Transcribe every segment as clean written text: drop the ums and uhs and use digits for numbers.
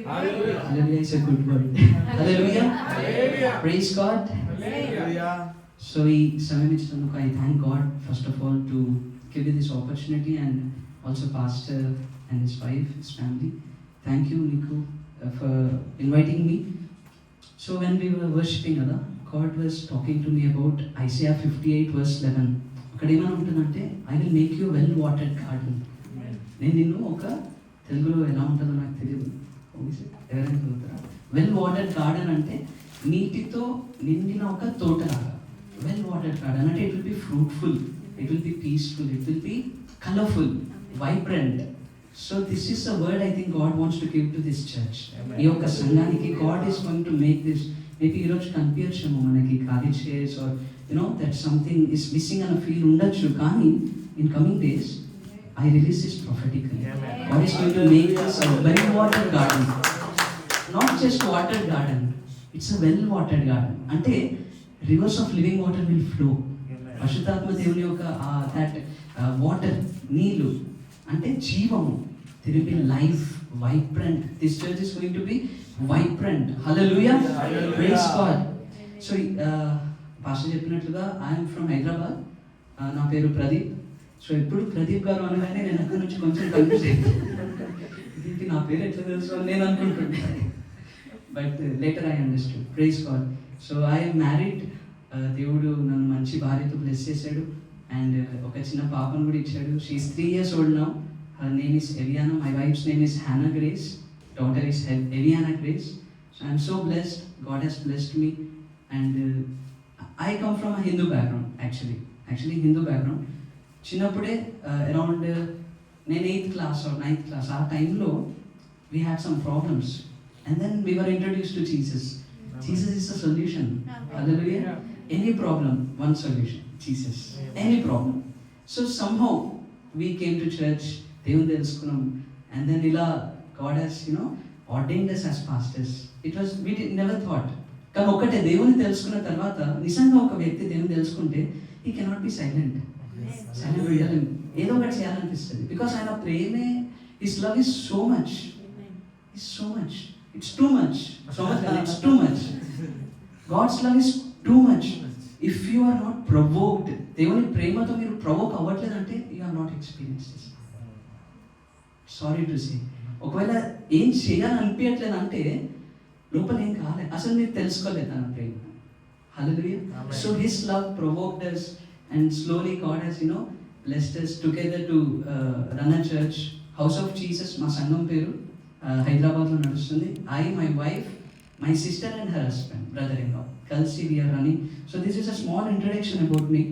Hallelujah is a good word. Hallelujah. Praise God. So ఈ సమయం ఇచ్చినందుకు I thank God first of all to give me this opportunity, and also pastor and his wife, his family. Thank you, Niku, for inviting me. So when we were worshiping, God was talking to me about Isaiah 58 verse 11. అక్కడ ఏమైనా ఉంటుందంటే I will make you a well watered garden. నేను నిన్ను ఒక తెలుగులో ఎలా ఉంటుందో నాకు తెలియదు, ఎవరైనా చదువుతారా? వెల్ వాటర్డ్ గార్డెన్ అంటే నీటితో నిండిన ఒక తోటలాగా. వెల్ వాటర్డ్ గార్డెన్ అంటే it will be fruitful, it will be peaceful, it will be colourful, vibrant. So this is a word I think God wants to give to this church. ఈ యొక్క సంఘానికి God is going to make this. Maybe ఈరోజు కనిపించము మనకి ఖాళీ chairs are you know that something is missing అన్న feel ఉండొచ్చు, కానీ in coming days I release this prophetically. God is going to make this a well-watered garden. Not just watered garden. It's a well-watered garden. Ante rivers of living water will flow. పరిశుద్ధాత్మ దేవుని యొక్క that water, నీళ్ళు అంటే జీవము. There will be life, vibrant. This church is going to be vibrant. Hallelujah. Praise God. So pastor చెప్పినట్లుగా I am from Hyderabad. నా పేరు Pradeep. So ఎప్పుడు ప్రదీప్ గారు అనగానే నేను అక్కడి నుంచి కొంచెం కన్ఫ్యూజ్ అయ్యింది, నా పేరు ఎట్లా తెలుసు అని నేను అనుకుంటున్నాను. But later I understood. Praise God. So I married. దేవుడు నన్ను మంచి భార్యతో బ్లెస్ చేశాడు, అండ్ ఒక చిన్న పాపను కూడా ఇచ్చాడు. She is 3 years old now. Her name is Eviana. My wife's name is Hannah Grace. Daughter is Eviana Grace. So I'm so blessed. God has blessed me, and I come from a Hindu background actually Hindu background. చిన్నప్పుడే around నేను 8th class or 9th class ఆ టైంలో we had some problems, and then we were introduce to Jesus. Jesus is the solution. Hallelujah. Any problem, one solution, Jesus. Any problem. So somehow we came to church, దేవుని తెలుసుకున్నాం, and then ఇలా God has ordained us as pastors. It was we never thought. కానీ ఒకటే, దేవుని తెలుసుకున్న తర్వాత నిజంగా ఒక వ్యక్తి దేవుని తెలుసుకుంటే హీ కెనాట్ బి సైలెంట్. ఏదో ఒకటి చేయాలనిపిస్తుంది, బికాస్ ఆయన ప్రేమే, his love is so much, it's too much, it's too much. God's love is too much. If you are not provoked, దేవుని ప్రేమతో మీరు ప్రొవోక్ అవ్వట్లేదంటే you are not experience this. Sorry to say. ఒకవేళ ఏం చేయాలనిపించట్లేదు అంటే లోపల ఏం కాలేదు, అసలు మీరు తెలుసుకోలేదు తన ప్రేమ. హల్లెలూయా. So his love provoked us. And slowly God has, blessed us together to run a church, House of Jesus. మా సంఘం పేరు హైదరాబాద్లో నడుస్తుంది. I, my wife, my sister and her husband, brother-in-law, కలిసి we are running. So this is a small introduction about me.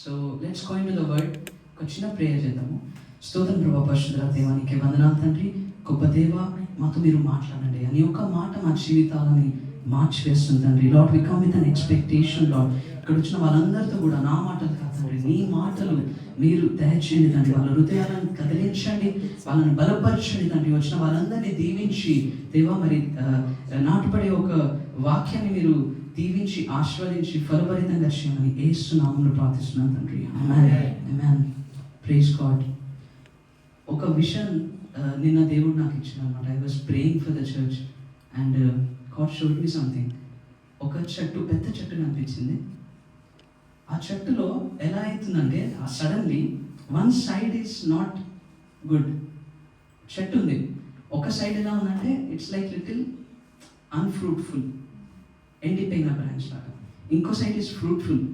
So let's go into the word. ఒక చిన్న prayer చేద్దాము. స్తోత్రం ప్రభా, పరిశుద్ధ దేవానికి వందనాలు తండ్రి. గొప్ప దేవ, మాతో మీరు మాట్లాడండి. అని ఒక మాట మా జీవితాలని మార్చివేస్తుంది తండ్రి. Lord, we come with an expectation Lord. ఇక్కడ వచ్చిన వాళ్ళందరితో కూడా నా మాటలు కాదు తండ్రి, నీ మాటలు మీరు దయచేయండి తండ్రి. వాళ్ళ హృదయాలను కదిలించండి, వాళ్ళని బలపరచండి తండ్రి. వచ్చిన వాళ్ళందరినీ దీవించి దేవా, మరి నాటుపడే ఒక వాక్యాన్ని మీరు దీవించి ఆశీర్వదించి ఫలభరితంగా చేయమని యేసు నామములో ప్రార్థిస్తున్నాను తండ్రి. ఆమేన్. Praise God. ఒక విషన్ నిన్న దేవుడు నాకు ఇచ్చిన అనమాట. I was praying for the church and God showed me something. ఒక చెట్టు, పెద్ద చెట్టు కనిపించింది. ఆ చెట్టులో ఎలా అవుతుందంటే suddenly one side is not good. చెట్టు ఉంది, ఒక సైడ్ ఎలా ఉందంటే ఇట్స్ లైక్ లిటిల్ అన్ఫ్రూట్ఫుల్, ఎండిపోయిన బ్రాంచ్ లాగా. ఇంకో సైడ్ ఈస్ ఫ్రూట్ఫుల్.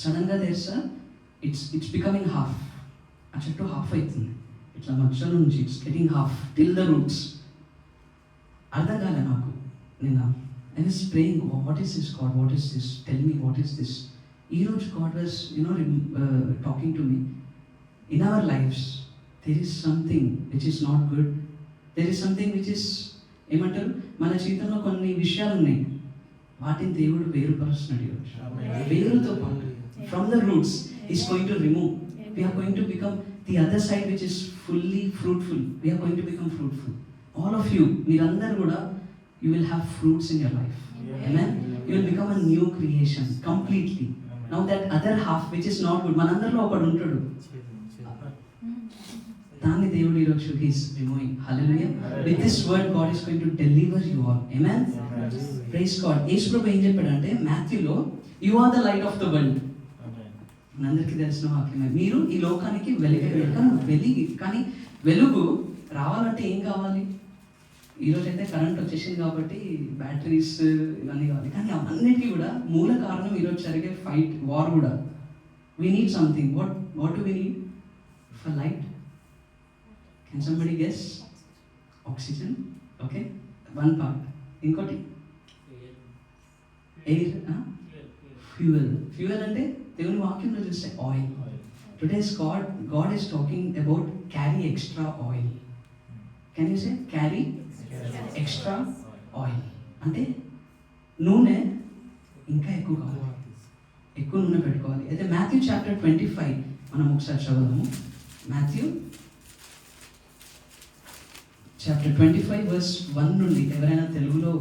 సడన్గా దేర్స్ ఇట్స్ బికమింగ్ హాఫ్. ఆ చెట్టు హాఫ్ అవుతుంది ఇట్లా మధ్యలో నుంచి. It's getting half till the roots. అర్థం కాలే నాకు. నిన్న I was praying, what is this God, what is this, tell me what is this. ఈరోజు God was talking to me. In our lives there is something which is not good. There is something which is ఏమంటారు, మన జీవితంలో కొన్ని విషయాలు ఉన్నాయి, వాటిని దేవుడు వేరుపరుస్తున్నాడు ఈరోజు. వేరుతో పాటు from the roots is going to remove. We are going to become the other side which is fully fruitful. We are going to become fruitful. All of you, మీరందరూ కూడా you will have fruits in your life. Amen. You will become a new creation completely. Now that other half which is not good, manandarlo okadu untadu. దాన్ని దేవుడు ఈరోజు he's removing. హల్లెలూయా. With this word God is going to deliver you all. ఆమేన్. Praise God. Yesu ప్రభు ఏం చెప్పాడంటే మాథ్యూలో, you are the light of the world. మనందరికీ తెలిసిన వాక్యమే, మీరు ఈ లోకానికి వెలుగు. కానీ వెలుగు రావాలంటే ఏం కావాలి? ఈరోజు అయితే కరెంట్ వచ్చేసింది కాబట్టి బ్యాటరీస్ ఇవన్నీ కావాలి. కానీ అవన్నిటికీ కూడా మూల కారణం ఈరోజు జరిగే ఫైట్, వార్ కూడా. We need something. What do we need for light? Can somebody guess? Oxygen. Okay, one part. ఇంకోటి ఎయిర్, ఫ్యూయల్ అంటే దేవుని వాక్యంలో చూస్తే oil. Today's God is talking about carry extra oil. Can you say carry extra oil? అంటే నూనె ఇంకా ఎక్కువ కావాలి, ఎక్కువ నూనె పెట్టుకోవాలి. అయితే మాథ్యూ చాప్టర్ 25 మనం ఒకసారి చదువుదాము. మాథ్యూ చాప్టర్ 25 verse 1 నుండి ఎవరైనా తెలుగులో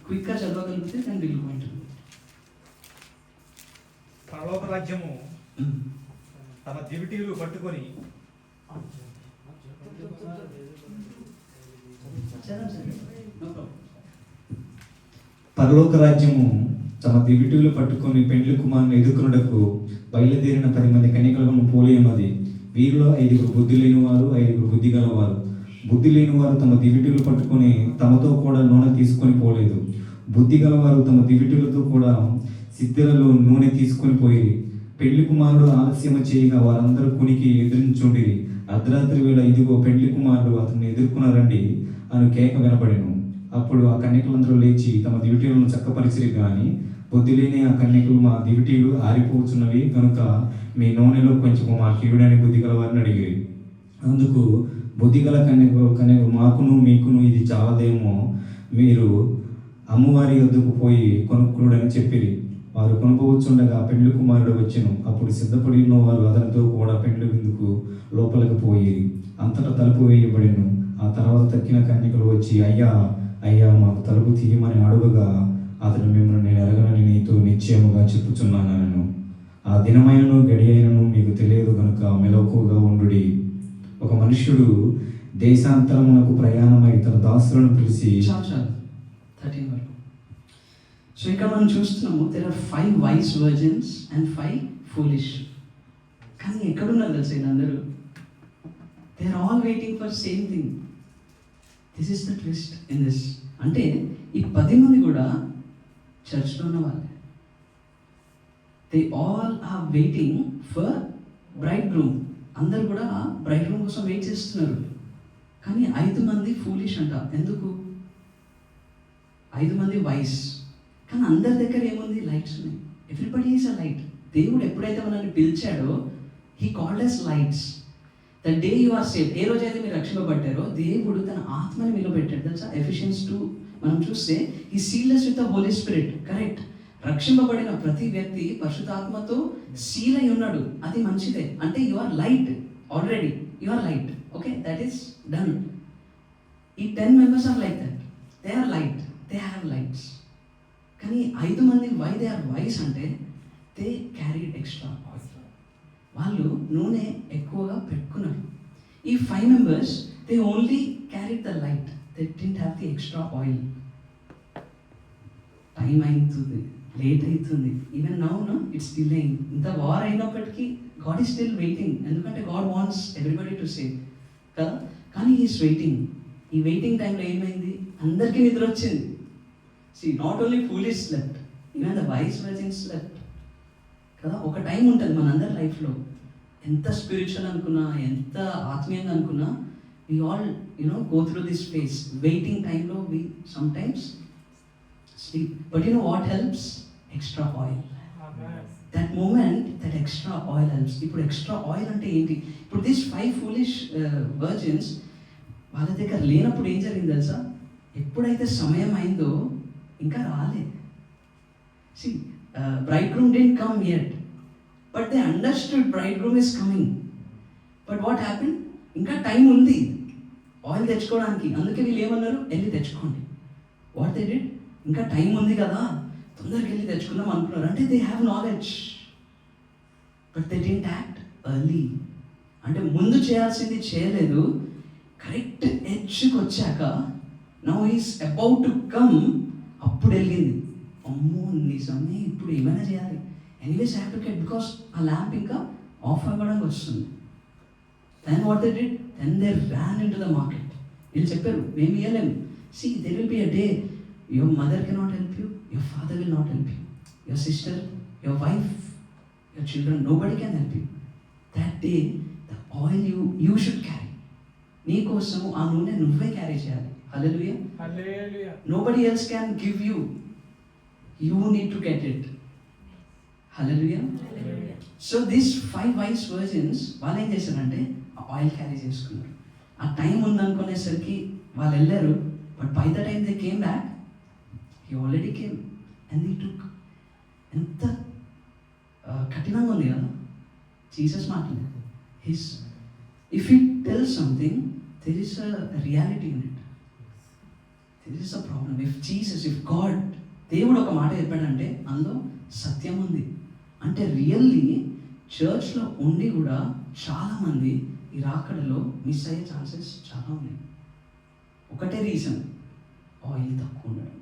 క్విక్గా చదవగలిగితే నేను వెళ్ళిపోయింటాను. పరలోక రాజ్యము తమ దివిటీలు పట్టుకొని పరలోక రాజ్యము తమ దివిటీలు పట్టుకొని పెండ్లి కుమారుని ఎదుర్కొనుటకు బయలుదేరిన 10 మంది కన్యకలను పోలి ఉన్నది. వీరిలో 5 బుద్ధి లేని వారు, 5 బుద్ధి గలవారు. బుద్ధి లేని వారు తమ దివిటీలు పట్టుకొని తమతో కూడా నూనె తీసుకొని పోలేదు. బుద్ధి గలవారు తమ దివిటీలతో కూడా సిద్ధెలలో నూనె తీసుకొని పోయి, పెళ్లి కుమారుడు ఆలస్యము చేయగా వారందరూ కునికి ఎదురించుండిరి. అర్ధరాత్రి వేళ ఇదిగో పెళ్లి కుమారుడు అతన్ని ఎదుర్కొన్నారండి అని కేక వినపడెను. అప్పుడు ఆ కన్యకలందరూ లేచి తమ దివిటీలను చక్కపరిచిరి. కానీ బుద్ధి లేని ఆ కన్యకలు, మా దివిటీలు ఆరిపోతున్నవి కనుక మీ నూనెలో కొంచెం మా కీడుడని బుద్ధి గల వారిని అడిగిరి. అందుకు బుద్ధిగల కన్యకు మాకును మీకును ఇది చాలదేమో, మీరు అమ్మవారి వద్దకు పోయి కొనుక్కునుడని చెప్పిరి. వారు కొనుక్కోవచ్చుండగా పెండ్లి కుమారుడు వచ్చెను. అప్పుడు సిద్ధపడి ఉన్న వారు అతనితో కూడా పెండ్లి విందుకు లోపలికి పోయి అంతటా తలుపు వేయబడెను. ఆ తర్వాత తక్కిన కన్యకలు వచ్చి, అయ్యా అయ్యా మాకు తలుపు తీయమని అడుగగా అతను, మిమ్మల్ని నేను ఎరగనని నీతో నిశ్చయముగా చెప్పుచున్నాను. ఆ దినమైనను గడి అయినను మీకు తెలియదు కనుక మెలకువగా ఉండుడి. ఒక మనుష్యుడు దేశాంతరమునకు ప్రయాణమై తన దాసులను పిలిచి 13 వరకు. సో ఇక్కడ మనం చూస్తున్నాము, there are 5 wise virgins and 5 foolish. కానీ ఎక్కడున్నారు తెలుసా వీళ్ళందరూ? they are all waiting for same thing. this is the twist in this. అంటే ఈ 10 మంది కూడా చర్చ్లో ఉన్న వాళ్ళే. they all are waiting for bridegroom. అందరు కూడా bridegroom కోసం వెయిట్ చేస్తున్నారు. కానీ 5 మంది ఫూలిష్ అంట. ఎందుకు? 5 మంది వైస్, కానీ అందరి దగ్గర ఏముంది? లైట్స్ ఉన్నాయి. Everybody is a light. దేవుడు ఎప్పుడైతే మనల్ని పిలిచాడో he called us lights. The day you are saved, ఏ రోజైతే మీరు రక్షింపబడ్డారో దేవుడు తన ఆత్మని మీలో పెట్టాడు. తెలుసా? ఎఫిషియన్స్ 2 మనం చూస్తే ఈ sealed with the Holy Spirit. Correct. రక్షింపబడిన ప్రతి వ్యక్తి పరిశుద్ధాత్మతో సీల్ అయి ఉన్నాడు. అది మంచిదే. అంటే you are light already. You are light. Okay, that is done. ఈ 10 members are like that. They are light, they have lights. కానీ 5 మంది వై దే ఆర్ వైస్ అంటే దే క్యారీడ్ ఎక్స్ట్రా ఆయిల్. వాళ్ళు నూనె ఎక్కువగా పెట్టుకున్నారు. ఈ 5 members they only carried the light, they didn't have the extra oil. Time అవుతుంది, late అవుతుంది. Even now it's delaying. ఇంత వార్ అయినప్పటికీ గాడ్ ఈస్ స్టిల్ వెయిటింగ్. ఎందుకంటే God wants everybody to save కదా. కానీ హీస్ వెయిటింగ్. ఈ వెయిటింగ్ టైంలో ఏమైంది? అందరికీ నిద్ర వచ్చింది. See, not only foolish slept, even the wise virgins slept. కదా. ఒక టైం ఉంటుంది మనందరి లైఫ్లో. ఎంత స్పిరిచువల్ అనుకున్నా, ఎంత ఆత్మీయంగా అనుకున్నా, we all go through this phase. Waiting టైంలో we sometimes sleep. But you know what helps? Extra oil. That moment, that extra oil helps. ఇప్పుడు extra oil అంటే ఏంటి? ఇప్పుడు these 5 foolish virgins వాళ్ళ దగ్గర లేనప్పుడు ఏం జరిగింది తెలుసా? ఎప్పుడైతే సమయం అయిందో ఇంకా రాలే. See, bridegroom didn't come yet, but they understood bridegroom is coming. But what happened? ఇంకా టైం ఉంది ఆయిల్ తెచ్చుకోవడానికి. అందుకే వీళ్ళు ఏమన్నారు? వెళ్ళి తెచ్చుకోండి. What they did? ఇంకా టైం ఉంది కదా, తొందరగా వెళ్ళి తెచ్చుకుందాం అనుకున్నారు. అంటే they have knowledge, but they didn't act early. అంటే ముందు చేయాల్సింది చేయలేదు, కరెక్ట్ ఎడ్జ్కి వచ్చాక now is about to come, అప్పుడు వెళ్ళింది. అమ్మో నిజమే, ఇప్పుడు ఏమైనా చేయాలి, anyways have to get, because ఆ ల్యాంప్ ఇంకా ఆఫ్ అవ్వడానికి వస్తుంది. Then what they did, then they Ryan in to the market. వీళ్ళు చెప్పారు మేము ఇవ్వలేము. See, there will be a day your mother cannot help you, your father will not help you, your sister, your wife, your children, nobody can help you. That day, the oil you should carry. నీ కోసము ఆ నూనె నువ్వే carry చేయాలి. హల్లెలూయా. హల్లెలూయా. Nobody else can give you. You need to get it. Hallelujah. So this 5 wise virgins వాళ్ళు ఏం చేశారంటే ఆ ఆయిల్ క్యారీ చేసుకున్నారు. ఆ టైం ఉందనుకునేసరికి వాళ్ళు వెళ్ళారు. But by the time they came back, he already came and he took. ఎంత కఠినంగా ఉంది కదా జీసస్ మాటలు. His if he tell something there is a reality in it. There is a problem. If Jesus, if God, దేవుడు ఒక మాట చెప్పాడంటే అందులో సత్యం ఉంది. అంటే రియల్లీ చర్చ్లో ఉండి కూడా చాలామంది ఈ రాకడలో మిస్ అయ్యే ఛాన్సెస్ చాలా ఉన్నాయి. ఒకటే రీజన్, ఆయిల్ తక్కువ ఉండడం.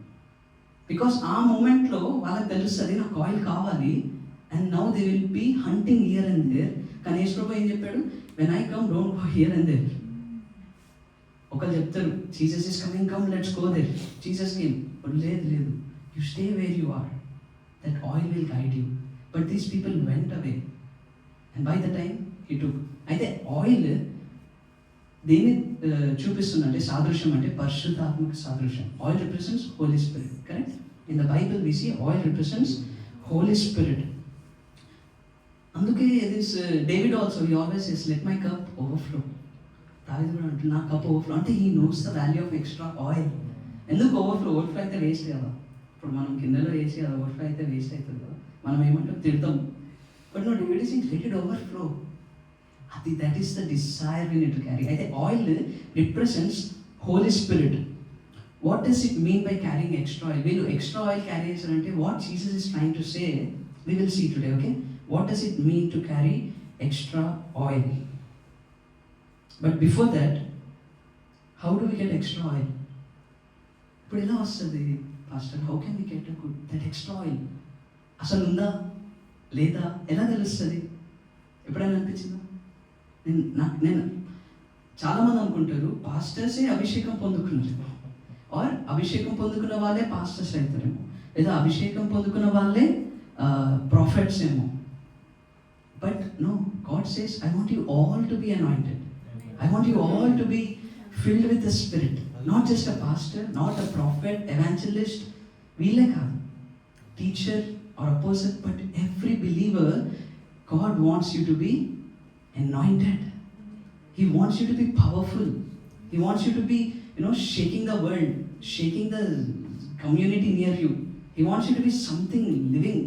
బికాస్ ఆ మూమెంట్లో వాళ్ళకి తెలుస్తుంది నాకు ఆయిల్ కావాలి, and now they will be hunting here and there. కానీ యేసుప్రభు ఏం చెప్పాడు, when I come don't go here and there. ఒకళ్ళు చెప్తారు Jesus is coming, come let's go there, Jesus came. But లేదు, you stay where you are, that oil will guide you. But these people went away and by the time he took. అయితే oil దేన్ని చూపిస్తుందంటే సాదృశ్యం, అంటే పరిశుద్ధాత్మక సాదృశ్యం. Oil represents holy Spirit, correct? In the Bible we see oil represents holy spirit. అందుకే David also he always says let my cup overflow. దావీదు కూడా అంటే నా కప్ ఓవర్ఫ్లో, అంటే he knows the value of extra oil. ఎందుకు overflow అయితే waste కదా. ఇప్పుడు మనం కిందలో వేసి అది ఓవర్ఫ్లో అయితే వేస్ట్ అవుతుంది కదా, మనం ఏమంటాం తిడతాం. But no, David is let it overflow. అది that is the desire we need to carry. అయితే oil represents holy spirit. What does it mean by carrying extra oil? వీళ్ళు ఎక్స్ట్రా ఆయిల్ క్యారీ చేశారంటే what Jesus is trying to say we will see today. Okay, what does it mean to carry extra oil? But before that, how do we get extra oil? ఇప్పుడు ఎలా వస్తుంది pastor? How can we get that extra oil? అసలు ఉందా లేదా ఎలా తెలుస్తుంది? ఎప్పుడైనా అనిపించిందా? నేను చాలామంది అనుకుంటారు పాస్టర్సే అభిషేకం పొందుకున్నారు, ఆర్ అభిషేకం పొందుకున్న వాళ్ళే పాస్టర్స్ అవుతారేమో, లేదా అభిషేకం పొందుకున్న వాళ్ళే ప్రాఫిట్స్ ఏమో. But no, God says I want you all to be anointed. I want you all to be filled with the spirit. Not just a pastor, not a prophet, evangelist, వీళ్ళే కాదు, teacher or a person, but every believer God wants you to be anointed. He wants you to be powerful. He wants you to be, shaking the world, shaking the community near you. He wants you to be something living.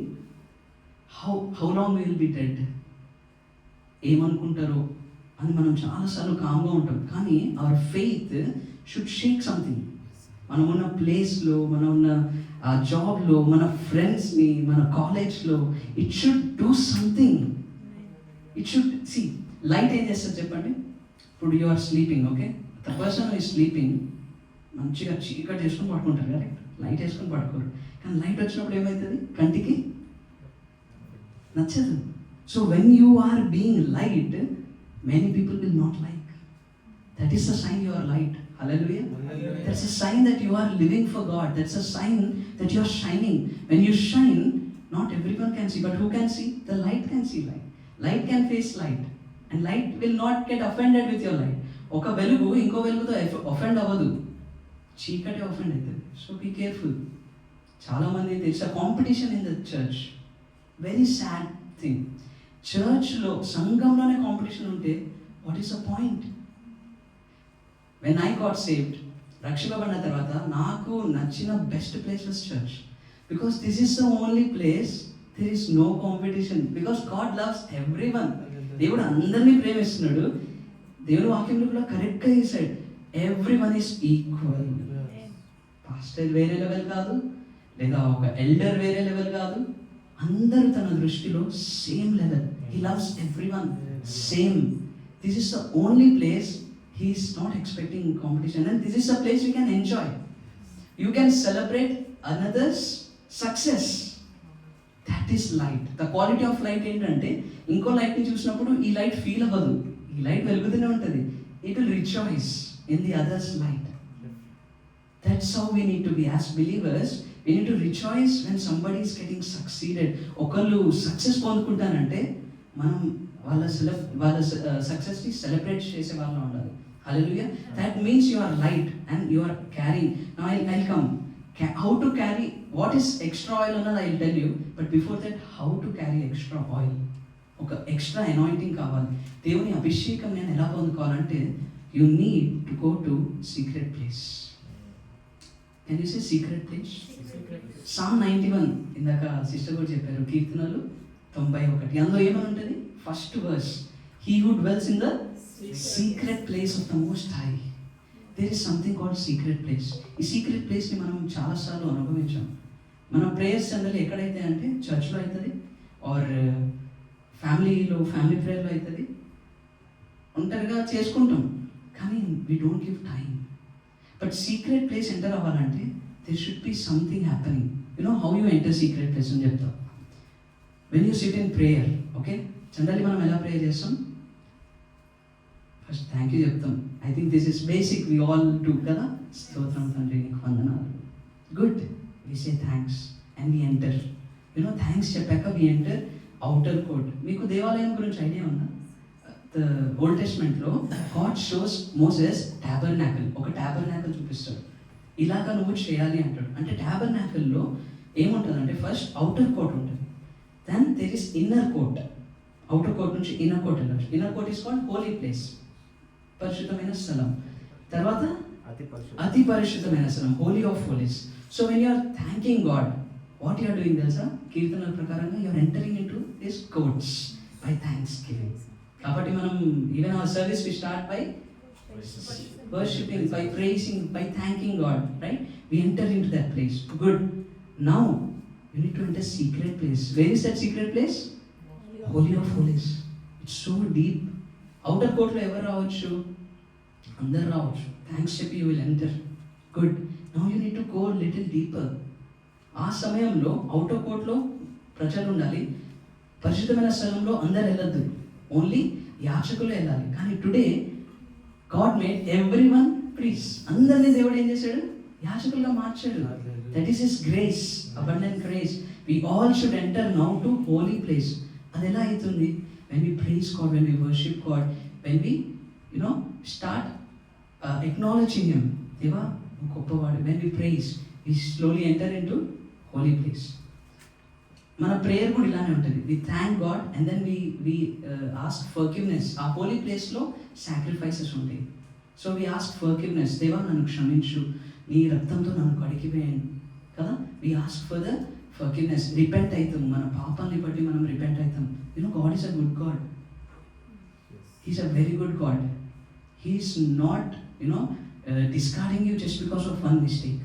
How long we will be dead? ఏమనుకుంటారో అని మనం చాలాసార్లు కామ్గా ఉంటాం, కానీ our faith should shake something. మనం ఉన్న ప్లేస్లో, మనం ఉన్న ఆ జాబ్లో, మన ఫ్రెండ్స్ని, మన కాలేజ్లో, it should do something. It should see. Light ఏం చేస్తుంది చెప్పండి? ఇప్పుడు you are sleeping, okay, the person is sleeping, మంచిగా చీకటి చేసుకొని పడుకుంటారు, కరెక్ట్? లైట్ వేసుకొని పడుకోరు. కానీ లైట్ వచ్చినప్పుడు ఏమవుతుంది? కంటికి నచ్చదు. So when you are being light, many people will not like. That is the sign you are light. Hallelujah. That's a sign that you are living for God. That's a sign that you are shining. When you shine, not everyone can see, but who can see? The light can see light. Light can face light, and light will not get offended with your light. ఒక వెలుగు ఇంకో వెలుగుతో offend అవ్వదు, చీకటి offend అవుతుంది. So be careful. చాలామంది there is a competition in the church. Very sad thing. చర్చ్లో, సంఘంలోనే కాంపిటీషన్ ఉంటే what is the point? When I got saved, రక్షింపబడిన తర్వాత నాకు నచ్చిన best place was church. Because this is the only place there is no competition, because God loves everyone. దేవుడు అందరినీ ప్రేమిస్తున్నాడు. దేవుడు వాక్యంలో కూడా కరెక్ట్గా చేశాడు, ఎవ్రీవన్ ఈస్ ఈక్వల్. పాస్టర్ వేరే లెవెల్ కాదు, లేదా ఒక ఎల్డర్ వేరే లెవెల్ కాదు, అందరూ తన దృష్టిలో same level. He loves everyone same. This is the only place he is not expecting competition, and this is a place you can enjoy. You can celebrate another's success. That is light. The quality of light ఏంటంటే ఇంకో లైట్ని చూసినప్పుడు ఈ light feel అవ్వదు, ఈ light వెలుగుతూనే ఉంటుంది. It will rejoice in the others light. That's how we need to be as believers. We need to rejoice when somebody is getting succeeded. ఒకళ్ళు సక్సెస్ పొందుకుంటానంటే మనం వాళ్ళ సక్సెస్ని సెలబ్రేట్ చేసే వాళ్ళలో ఉండాలి. Hallelujah. That means you are light and you are carrying. Now I'll come. How to carry, what is extra oil అన్నది I'll tell you. But before that, how to carry extra oil. ఒక extra anointing కావాలి. దేవుని అభిషేకం నేను ఎలా పొందుకోవాలంటే you need to go to secret place. Can you say secret place? Psalm 91 ఇందాక sister కూడా చెప్పారు, కీర్తనలు 91. అందులో ఏమని ఉంటుంది? First verse, he who dwells in the secret place of the most high. There is something called secret place. ఈ secret ప్లేస్ని మనం చాలాసార్లు అనుభవించాం. మన ప్రేయర్స్ జనరల్ ఎక్కడైతే అంటే చర్చ్లో అవుతుంది, ఆర్ ఫ్యామిలీ ప్రేయర్లో అవుతుంది, ఒంటరిగా చేసుకుంటాం, కానీ we don't give time. But secret place enter అవ్వాలంటే there should be something happening. You know how you enter secret place అని చెప్తా. When you sit in prayer, okay? Generally మనం ఎలా ప్రేయర్ చేస్తాం? ఫస్ట్ థ్యాంక్ యూ చెప్తాం. I think this is basic, we all do కదా. స్తోత్రం తండ్రి నీకు వందనాలు. Good, we say thanks and we enter. You know thanks చెప్పాక వి ఎంటర్ అవుటర్ కోర్ట్. మీకు దేవాలయం గురించి ఐడియా ఉందా? ద ఓల్డ్ టెస్ట్మెంట్లో గాడ్ షోస్ మోసెస్ టాబర్నాకల్. ఒక టాబర్నాకల్ చూపిస్తాడు, ఇలాగా నువ్వు చేయాలి అంటాడు. అంటే టాబర్నాకల్లో ఏముంటుందంటే ఫస్ట్ అవుటర్ కోర్ట్ ఉంటుంది, then there is inner court. Outer court నుంచి ఇన్నర్ కోర్ట్ వెళ్ళచ్చు. Inner court is called holy place, పరిశుద్ధమైన స్థలం. తర్వాత అతి పరిశుద్ధమైన స్థలం, holy of holies. So when you are thanking God, what you are doing తెలుసా? కీర్తనల ప్రకారంగా you are entering into this courts by thanks giving. కాబట్టి మనం even our service we start by worshiping, by praising, by thanking God, right? We enter into that place. Good. Now you need to enter secret place. Where is that secret place? Holy of Holies. It's so deep. Outer court lo ever raavachu, andaru raavachu. Thanks చెప్పి you will enter. Good. Now you need to go a little deeper. ఆ సమయంలో outer కోర్ట్లో ప్రజలు ఉండాలి, పరిశుద్ధమైన స్థలంలో అందరు వెళ్ళొద్దు, only యాచకులు వెళ్ళాలి. కానీ today God made everyone priests. అందరినీ దేవుడు ఏం చేశాడు? యాజకులుగా మార్చాడు. That is His grace, abundant grace. We all should enter now to holy place. అది ఎలా అవుతుంది? When we praise God, when we worship God, when we start acknowledging Him. దేవా గొప్పవాడు. When we praise, we slowly enter into holy place. మన prayer కూడా ఇలానే ఉంటుంది. We thank God and then we ask forgiveness. ఆ holy ప్లేస్లో sacrifices ఉంటాయి. So we ask forgiveness. దేవా నన్ను క్షమించు, నీ రక్తంతో నన్ను కడిగివేయండి కదా. We ask for the forgiveness. Repent అవుతాం, మన పాపాన్ని బట్టి మనం రిపెంట్ అవుతాం. God is a good God. He's a very good God. He's not discarding you just because of one mistake.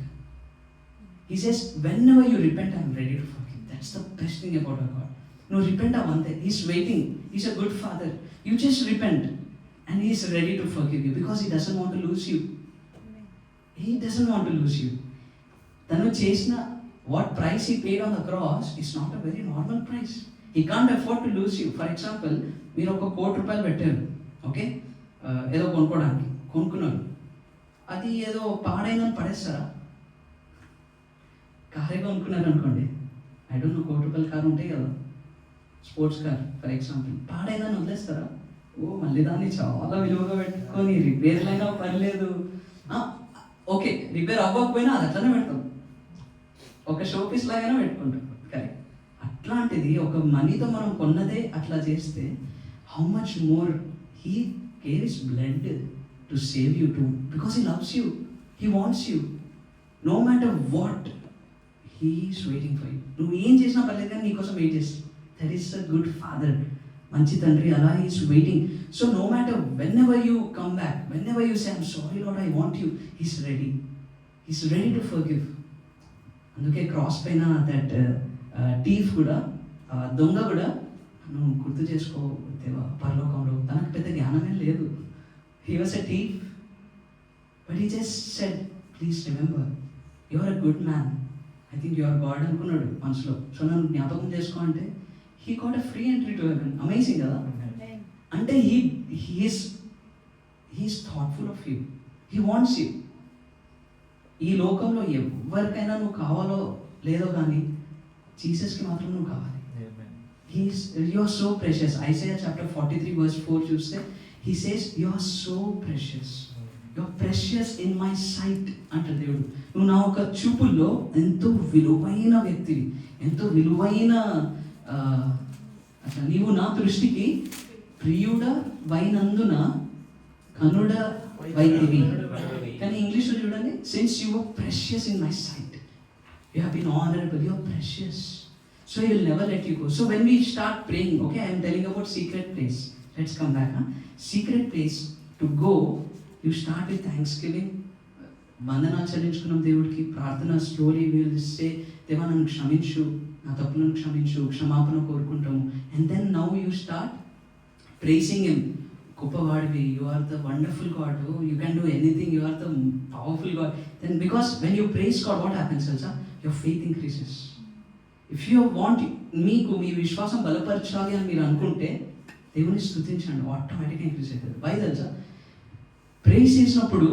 He says, whenever you repent, I am ready to forgive. That's the best thing about our God. No, repent one day. He's waiting. He's a good father. You just repent and He's ready to forgive you because He doesn't want to lose you. He doesn't want to lose you. Tanu chesina, what price He paid on the cross is not a very normal price. He can't afford to lose you. For example, మీరు ఒక ₹1,00,00,000 పెట్టారు, okay, ఏదో కొనుక్కోవడానికి కొనుక్కున్నారు. అది ఏదో పాడైందని పడేస్తారా? కారే కొనుక్కున్నారు అనుకోండి, ఐ డోంట్ నో, ₹1,00,00,000 కారు ఉంటాయి కదా, స్పోర్ట్స్ కార్ ఫర్ ఎగ్జాంపుల్, పాడైందని వదిలేస్తారా? మళ్ళీ దాన్ని చాలా విలువగా పెట్టుకొని రిపేర్లు అయినా పర్లేదు, ఓకే, రిపేర్ అవ్వకపోయినా అది అట్లనే పెడతాం, ఒక షో పీస్ లాగానే పెట్టుకుంటాం. కరెక్ట్. అట్లాంటిది ఒక మనీతో మనం కొన్నదే అట్లా చేస్తే, how much more He gave His blood to save you too, because He loves you. He wants you. No matter what, He is waiting for you. నువ్వు ఏం చేసినా పర్లేదు కానీ నీకోసం వెయిట్ చేస్తావు. That is a good father. మంచి తండ్రి, అలా He is waiting. So no matter whenever you come back, whenever you say, I'm sorry Lord, I want you, He's ready. He's ready to forgive. అందుకే cross పైన that thief కూడా, దొంగ కూడా, నువ్వు గుర్తు చేసుకో దేవా పరలోకంలో. తనకు పెద్ద జ్ఞానమే లేదు. He was a thief, but he just said please remember you are a good man, I think you are God అనుకున్నాడు మనసులో. సో నన్ను జ్ఞాపకం చేసుకో అంటే he got a free entry to heaven. Amazing కదా. అంటే he's thoughtful of you, he wants you. ఈ లోకంలో ఎవరికైనా నువ్వు కావాలో లేదో కానీ జీసస్కి మాత్రం నువ్వు కావాలి. You are so precious. Isaiah chapter 43 verse 4 చూస్తే he says you are so precious. You are precious in my sight అంటాడు దేవుడు. నువ్వు నా ఒక చూపుల్లో ఎంతో విలువైన వ్యక్తివి, ఎంతో విలువైన అట్లా నీవు నా దృష్టికి ప్రియుడ వైనందున కనుడ వైతివి. కానీ ఇంగ్లీష్లో చూడండి, since you are precious in my sight, you have been honorable, you are precious. So he will never let you go. So when we start praying, okay, I am telling about secret place. Let's come back. Secret place to go, you start with thanksgiving. వందనాలు చెల్లించుకున్నాం దేవుడికి. ప్రార్థన slowly will say దేవా నన్ను క్షమించు, నా తప్పులను క్షమించు, క్షమాపణ కోరుకుంటాము. And then now you start praising him. గొప్పవాడివి, you are the wonderful God, you can do anything, you are the powerful God. Then because when you praise God what happens తెలుసా, your faith increases. If you want, మీకు మీ విశ్వాసం బలపరచాలి అని మీరు అనుకుంటే దేవుని స్తుతించండి, ఆటోమేటిక్గా ఇంక్రీజ్ అవుతుంది. వై తెలుసా, ప్రైజ్ చేసినప్పుడు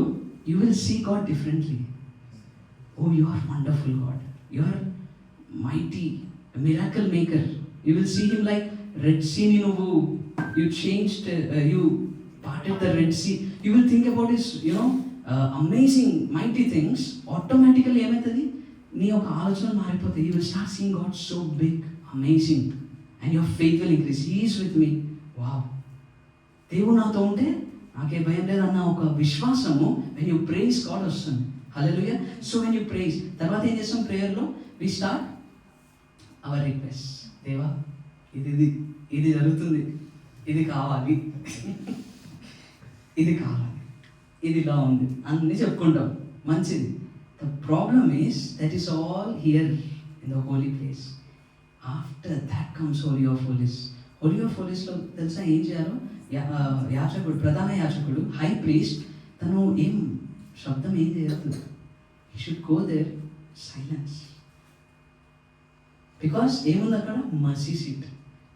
you will see God differently. O you are wonderful God, you are mighty miracle maker. You will see him like red సీని నువ్వు you changed, you parted the red sea. You will think about his amazing mighty things. Automatically ఏమవుతుంది, నీ యొక్క ఆలోచన మారిపోతాయి. You will start seeing God so big, amazing, and your faith will increase. He is with me. Wow, దేవుడు నాతో ఉంటే నాకే భయం లేదన్న ఒక విశ్వాసము వెన్ యూ ప్రేజ్ గాడ్ వస్తుంది. హల్లెలూయా. సో వెన్ యూ ప్రేజ్, తర్వాత ఏం చేస్తాం ప్రేయర్లో, వి స్టార్ట్ అవర్ రిక్వెస్ట్. దేవా ఇది జరుగుతుంది, ఇది కావాలి, ఇది కావాలి, ఇది ఇలా ఉంది అన్నీ చెప్పుకుంటాం. మంచిది. The problem is that is all here in the holy place. After that comes Holy of Holies. Holy of Holies లో తెలుసా ఏం చేయాలో, యాజకుడు, ప్రధాన యాజకుడు, హై ప్రీస్ట్, తను ఏం శబ్దం ఏం చేయొద్దు. He should go there silence. Because ఏముంది అక్కడ, మర్సీ సీట్,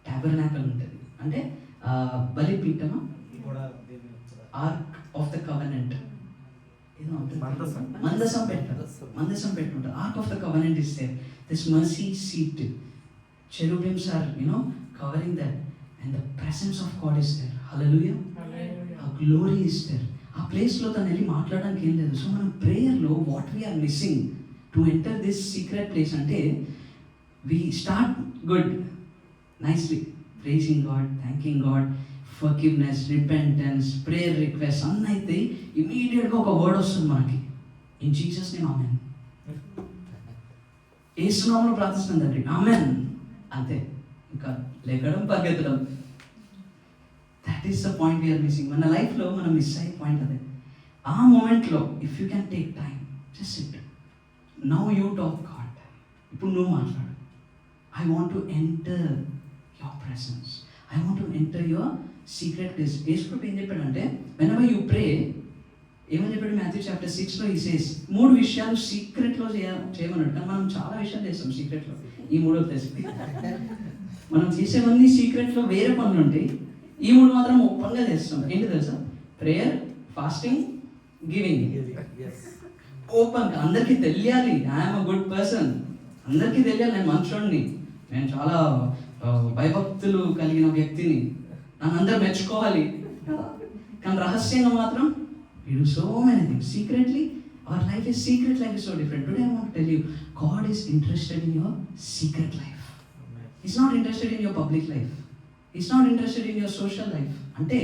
టాబర్నాకల్ ఉంటుంది. అంటే బలిపీఠమా, ఆర్క్ ఆఫ్ ద కవెనెంట్, మందసం పెట్టుంటారు. Ark of the covenant is there. This mercy seat, cherubims are covering that, and the presence of God is there. Hallelujah. ఆ glory is there. ఆ ప్లేస్లో తను వెళ్ళి మాట్లాడడానికి ఏం లేదు. సో మనం ప్రేయర్లో what we're missing to enter this secret place అంటే, we start good, nicely, praising God, thanking God, forgiveness, repentance, prayer requests అన్నీ అయితే ఇమీడియట్గా ఒక వర్డ్ వస్తుంది మనకి, ఇన్ జీసస్ నేమ్ ఆమెన్. యేసు నామములో ప్రార్థిస్తున్నాం తండ్రి, ఆమెన్. అంతే, ఇంకా లేకడం పరిగెత్తడం. That is the point we're missing. మన లైఫ్లో మనం మిస్ అయ్యే పాయింట్ అదే. ఆ మూమెంట్లో if you can take time, just sit, now you talk God. ఇప్పుడు నువ్వు మాట్లాడు. I want to enter your presence. I want to enter your secret place. యేసు ఏం చెప్పాడంటే, whenever you pray, ఏమని చెప్పాడు మాథ్యూ చాప్టర్ 6లో, he says 3 విషయాలు సీక్రెట్లో చేయమన్నాడు. కానీ మనం చాలా విషయాలు చేస్తాం సీక్రెట్లో. ఈ 3 తెలుసు, మనం చేసేవన్నీ సీక్రెట్లో వేరే పనులు ఉంటాయి. ఈ 3 మాత్రం ఓపెన్గా చేస్తాం. ఏంటి తెలుసా, ప్రేయర్, ఫాస్టింగ్, గివింగ్. ఓపెన్గా అందరికీ తెలియాలి, ఐఎమ్ అ గుడ్ పర్సన్. అందరికీ తెలియాలి నేను మంచోడిని, నేను చాలా భయభక్తులు కలిగిన వ్యక్తిని, నన్ను అందరూ మెచ్చుకోవాలి. కానీ రహస్యంగా మాత్రం we do so many things secretly. Our life is secret, life is so different. Today I want to tell you, God is interested in your secret life. He's not interested in your public life. He's not interested in your social life. అంటే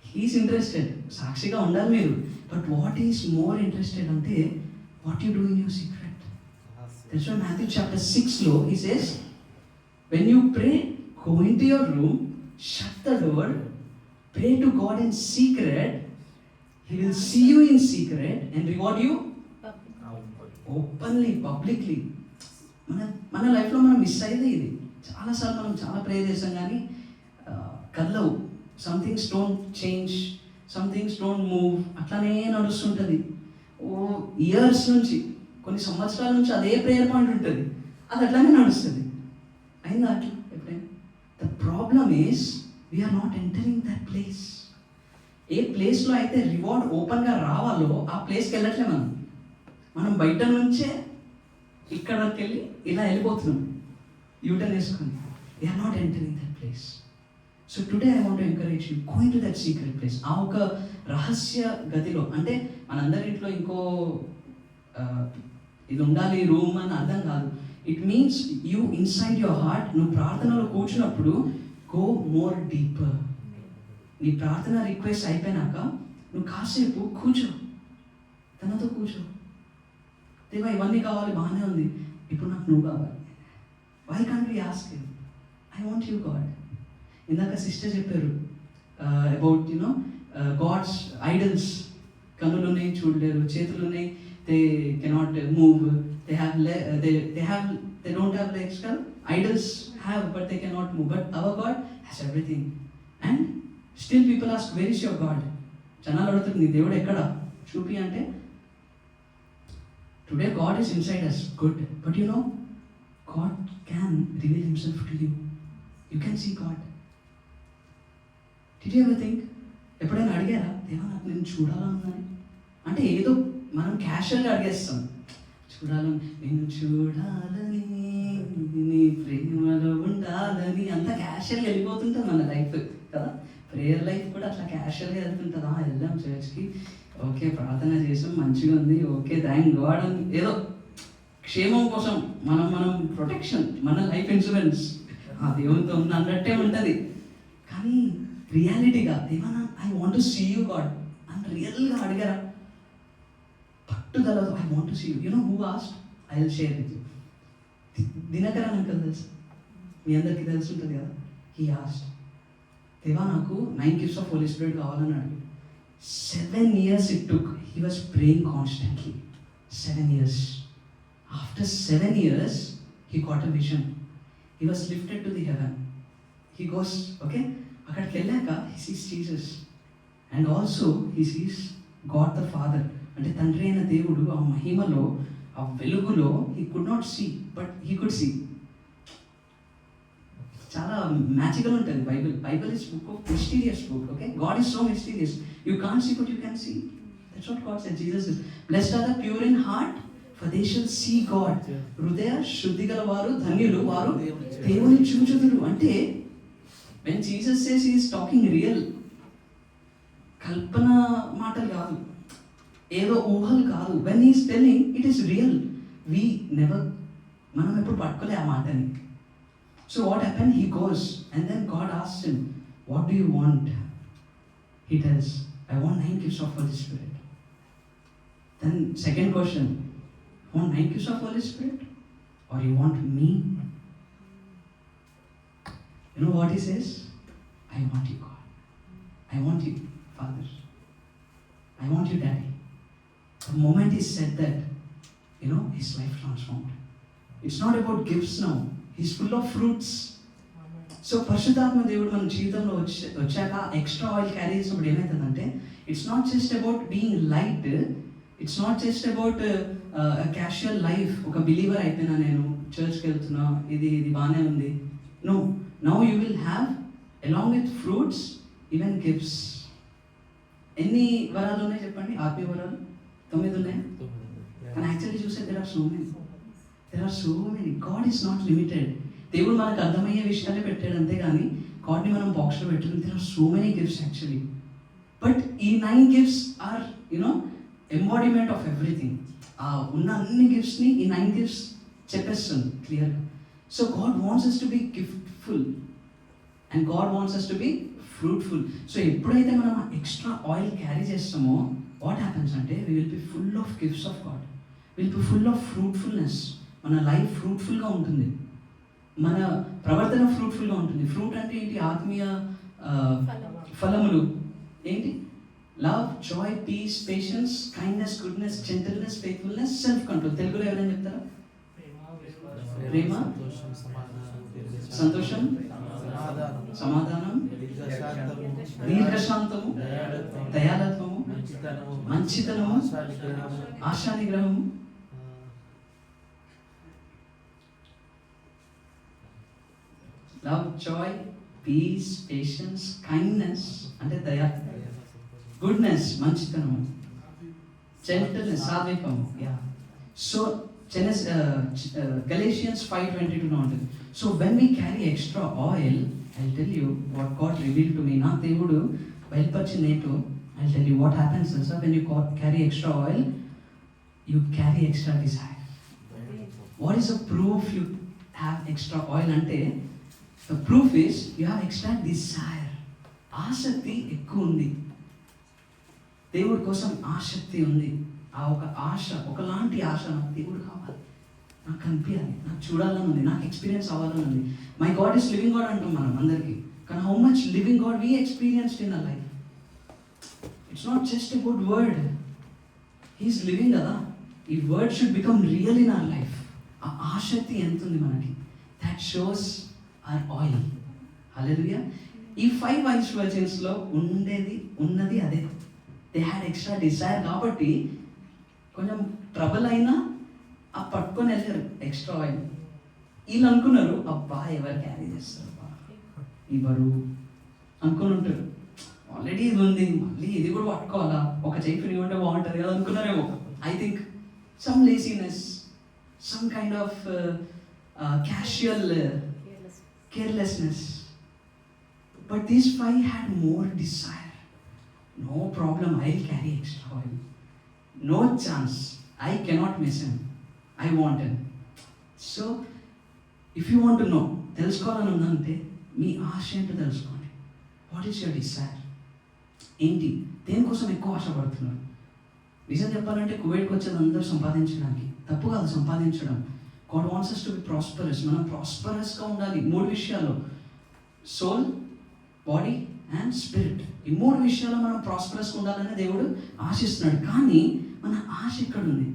he's interested, సాక్షిగా ఉండాలి మీరు. But what he is more interested అంటే what you do in your secret. That's why Matthew chapter 6లో he says, when you pray, go into your room, shut the door, pray to God in secret. He will see you in secret and reward you openly, publicly. మన లైఫ్లో మనం miss అయ్యేది ఇది. చాలాసార్లు మనం చాలా prayer చేస్తాం, కానీ కదలవు, some things don't change, some things don't move, అట్లానే నడుస్తుంటుంది. ఓ ఇయర్స్ నుంచి, కొన్ని సంవత్సరాల నుంచి అదే ప్రేయర్ పాయింట్ ఉంటుంది, అది అట్లానే నడుస్తుంది. అయిందా అట్లా ఎప్పుడైనా? The problem is we're not entering that place. ఏ ప్లేస్లో అయితే రివార్డ్ ఓపెన్గా రావాలో ఆ ప్లేస్కి వెళ్ళట్లే మనం బయట నుంచే ఇక్కడ వరకు వెళ్ళి ఇలా వెళ్ళిపోతున్నాం, యూటర్న్ వేసుకొని. We're not entering that place. So today I want to encourage you, going to that secret place. ఆ ఒక రహస్య గదిలో, అంటే మనందరింట్లో ఇంకో ఇది ఉండాలి రూమ్ అని అర్థం కాదు. It means you inside your heart, నువ్వు ప్రార్థనలో కూర్చున్నప్పుడు గో మోర్ డీపర్. నీ ప్రార్థన రిక్వెస్ట్ అయిపోయినాక నువ్వు కాసేపు కూర్చో, తనతో కూర్చో. దేవా ఇవన్నీ కావాలి, బాగానే ఉంది, ఇప్పుడు నాకు నువ్వు కావాలి. Why can't we ask him, I want you God. ఇందాక సిస్టర్ చెప్పారు అబౌట్ యునో గాడ్స్ ఐడల్స్. కన్నులు ఉన్నాయి చూడలేరు, చేతులు ఉన్నాయి, they cannot move, they don't have legs. కదా, idols have but they cannot move, but our God has everything. And still people ask where is your God. జనాలు అడుగుతుంది నీ దేవుడు ఎక్కడ చూపి అంటే, today God is inside us, good, but you know God can reveal himself to you. You can see God. Did you ever think, ఎప్పుడైనా అడిగారా దేవా నాకు నేను చూడాలనున్నాను అంటే? ఏదో మనం క్యాషువల్గా అడిగేస్తాం, చూడాలని, నేను చూడాలని, నీ ప్రేమలో ఉండాలని, అంతా క్యాషువల్గా వెళ్ళిపోతుంటుంది మన లైఫ్ కదా. ప్రేయర్ లైఫ్ కూడా అట్లా క్యాషువల్గా వెళ్తుంటుందా, వెళ్దాం చర్చ్కి, ఓకే ప్రార్థన చేసాం మంచిగా ఉంది, ఓకే థ్యాంక్ గాడ్ అని, ఏదో క్షేమం కోసం మనం ప్రొటెక్షన్, మన లైఫ్ ఇన్సూరెన్స్ ఆ దేవునితో ఉంది అన్నట్టే ఉంటుంది. కానీ రియాలిటీగా దేవా I want to see you God అని రియల్గా అడిగారా? పట్టుదలతో I want to see you. You know who asked? I will share with you. Dinakaran uncle తెలుసు, మీ అందరికీ తెలిసి ఉంటుంది కదా. హీ ఆస్క్డ్, దేవా నాకు 9 gifts of Holy Spirit కావాలని అడిగి. 7 years it took. He was praying constantly. 7 years. After 7 years, he got a vision. He was lifted to the heaven. He goes, okay, అక్కడికి వెళ్ళాక he sees Jesus. And also he sees God the Father. అంటే తండ్రి అయిన దేవుడు ఆ మహిమలో, ఆ వెలుగులో he could not see, but he could see. చాలా మ్యాజికల్ ఉంటుంది Bible. Bible is book of mysterious book. Okay, God is so mysterious. You can't see but you can see. That's what God said. Jesus is blessed are the pure in heart for they shall see God. హృదయ శుద్ధి గల వారు ధన్యులు, వారు దేవుని చూచుదురు. అంటే when Jesus says he is talking real. కల్పన మాటలు కాదు, ఏదో ఊహలు కాదు. When he is telling it is real. మనం ఎప్పుడు పట్టుకోలే ఆ మాటని. So what happened? He goes and then God asks him, what do you want? He tells, I want 9 gifts of Holy Spirit. Then second question, you want 9 gifts of Holy Spirit or you want me? You know what he says? I want you, God. I want you, Father. I want you, Daddy. The moment he said that, you know, his life transformed. It's not about gifts now. He's full of fruits. So పరిశుద్ధాత్మ దేవుడు మన జీవితంలో వచ్చాక extra oil carry చేసినప్పుడు ఏమవుతుందంటే, it's not just about being light, it's not just about casual life. ఒక believer అయిపోయినా, నేను చర్చ్కి వెళ్తున్నా, ఇది బాగానే ఉంది. No, now you will have along with fruits even gifts. ఎన్ని వరాలు ఉన్నాయి చెప్పండి? ఆత్మీయ వరాలు 9 ఉన్నాయి. కానీ యాక్చువల్లీ చూస్తే there are so many. God is not limited. దేవుడు మనకు అర్థమయ్యే విషయాలే పెట్టాడు అంతే, కానీ గాడ్ని మనం బాక్స్లో పెట్టాడు. There are so many gifts actually. But ఈ 9 gifts are you know embodiment of everything. ఉన్న అన్ని గిఫ్ట్స్ని ఈ 9 gifts చెప్పేస్తుంది క్లియర్గా. So God wants us to be giftful and God wants us to be fruitful. So ఎప్పుడైతే మనం ఎక్స్ట్రా ఆయిల్ క్యారీ చేస్తామో వాట్ హ్యాపెన్స్ అంటే, we will be full of gifts of God, will be full of fruitfulness. మన life ఫ్రూట్ఫుల్గా ఉంటుంది, మన ప్రవర్తన ఫ్రూట్ఫుల్గా ఉంటుంది. ఫ్రూట్ అంటే ఏంటి? ఆత్మీయ ఫలములు ఏంటి? Love, joy, peace, patience, kindness, goodness, gentleness, faithfulness, self control. తెలుగులో ఎవరైనా చెప్తారా? ప్రేమ, సంతోషం, సమాధానం, దీర్ఘశాంతము, దయాళత్వము, మంచితనము, ఆశానిగ్రహము. Love, joy, peace, patience, kindness అంటే దయ, గుడ్నెస్ మంచితనము, జెంటిల్నెస్ సాత్వికము. సో Galatians 5:22 లో ఉంటుంది. So when we carry extra oil, I'll tell you what God revealed to me. నా దేవుడు బయలుపరిచింది ఏంటో I'll tell you what happens is when you carry extra oil, you carry extra desire. What is the proof you have extra oil అంటే the proof is you have extra desire. ఆసక్తి ఎక్కువ ఉంది, దేవుడి కోసం ఆసక్తి ఉంది. ఆ ఒక ఆశ, ఒకలాంటి ఆశ, నాకు దేవుడు కావాలి, నాకు కనిపించాలి, నాకు చూడాలని ఉంది, నాకు ఎక్స్పీరియన్స్ అవ్వాలని ఉంది. My God is living God అంటాం మనం అందరికీ, కానీ how much living God we experienced in our life? It's not just about word, he's living కదా. ఈ word should become real in our life. ఆ ఆసక్తి ఎంత ఉంది మనకి, that shows our oil. Hallelujah. ఈ 5 wise virgins లో ఉన్నది అదే. దే హ్యాడ్ ఎక్స్ట్రా డిజైర్ కాబట్టి కొంచెం ట్రబుల్ అయినా ఆ పట్టుకొని వెళ్ళారు ఎక్స్ట్రా ఆయిల్. వీళ్ళు అనుకున్నారు, అబ్బా ఎవరు క్యారీ చేస్తారు అబ్బా ఈ బరువు అనుకుని ఉంటారు. ఆల్రెడీ ఇది ఉంది, మళ్ళీ ఇది కూడా పట్టుకోవాలా, ఒక చేయి ఫ్రీ ఉంటే బాగుంటుంది కదా అనుకున్నారేమో. I think some laziness, some kind of casual carelessness. But these 5 had more desire. No problem, I'll carry extra oil. No chance, I cannot miss him. I want him. So, if you want to know, తెలుసుకోవాలని ఉందంటే మీ ఆశ ఏంటో తెలుసుకోండి. What is your desire? ఏంటి, దేనికోసం ఎక్కువ ఆశపడుతున్నారు? నిజం చెప్పాలంటే కువైట్కి వచ్చేది అందరూ సంపాదించడానికి. తప్పు కాదు సంపాదించడం. God wants us to be prosperous. మనం ప్రాస్పరస్గా ఉండాలి 3 విషయాల్లో, సోల్, బాడీ అండ్ స్పిరిట్. ఈ 3 విషయాల్లో మనం ప్రాస్పరస్గా ఉండాలని దేవుడు ఆశిస్తున్నాడు. కానీ మన ఆశ ఎక్కడ ఉంది?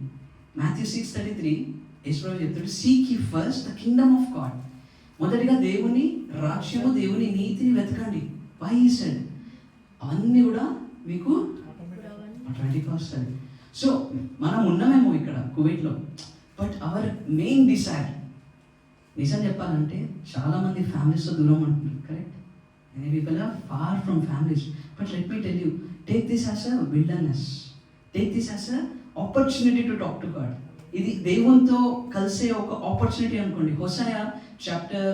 Matthew 6:33 యేసుప్రభు చెప్తాడు, seek ye first the kingdom of God. మొదటిగా దేవుని రాజ్యము, దేవుని నీతిని వెతకండి. Why he said? అవన్నీ కూడా మీకు ఆటోమేటిక్గా వస్తుంది. సో మనం ఉన్నామేమో ఇక్కడ కువైట్లో, బట్ అవర్ మెయిన్ డిసైర్, నిజం చెప్పాలంటే చాలామంది ఫ్యామిలీస్తో దూరం అంటున్నారు, correct? Many people are far from families. But let me tell you, take this as a wilderness. Take this as a opportunity to talk to God. ఇది దేవునితో కలిసే ఒక ఆపర్చునిటీ అనుకోండి. హోషయా chapter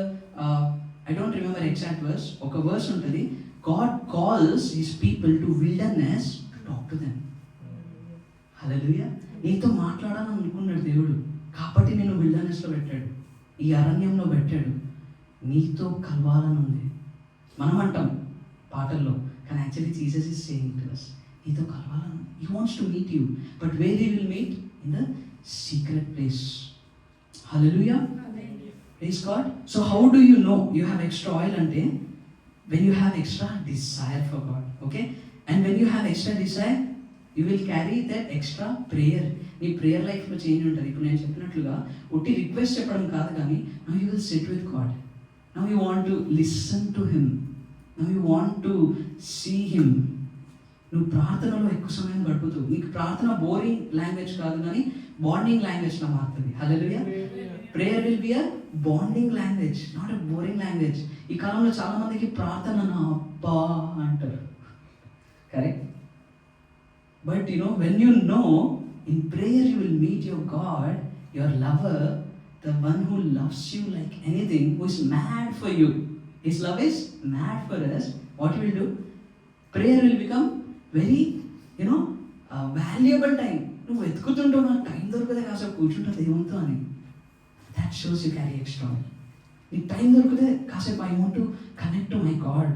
I don't remember exact verse, ఒక verse ఉంటుంది, God calls his people to wilderness to talk to them. హల్లెలూయా. నీతో మాట్లాడాలని అనుకున్నాడు దేవుడు, కాబట్టి నేను విల్డర్నెస్లో పెట్టాడు, ఈ అరణ్యంలో పెట్టాడు, నీతో కలవాలని ఉంది. మనం అంటాం పాటల్లో, కానీ actually Jesus is saying to us, నీతో కలవాలని. He wants to meet you, but where he will meet? In the secret place. Hallelujah. Praise God. So how do you know you have extra oil అంటే when you have extra desire for God, okay? And when you have extra desire, you will carry that extra prayer. నీ prayer లైఫ్లో change ఉంటుంది. ఇప్పుడు నేను చెప్పినట్లుగా ఉట్టి request చెప్పడం కాదు, కానీ now you will sit with God, now you want to listen to him, now you want to see him. నువ్వు ప్రార్థనలో ఎక్కువ సమయం గడుపుతూ, నీకు ప్రార్థన బోరింగ్ లాంగ్వేజ్ కాదు, కానీ బాండింగ్ లాంగ్వేజ్లో మారుతుంది. Hallelujah. Prayer will be a bonding language, not a boring language. ఈ కాలంలో చాలా మందికి ప్రార్థన నా అబ్బా అంటారు, correct? But you know, when you know, in prayer you will meet your God, your lover, the one who loves you like anything, who is mad for you. His love is mad for us. What you will do? Prayer will become very, valuable time. నువ్వు వెతుకుతుంటావు, నాకు time దొరకదే కాసేపు కూర్చుంటా దేవునితో అని. That shows you carry extra. నీకు time దొరికితే కాసేపు I want to connect to my God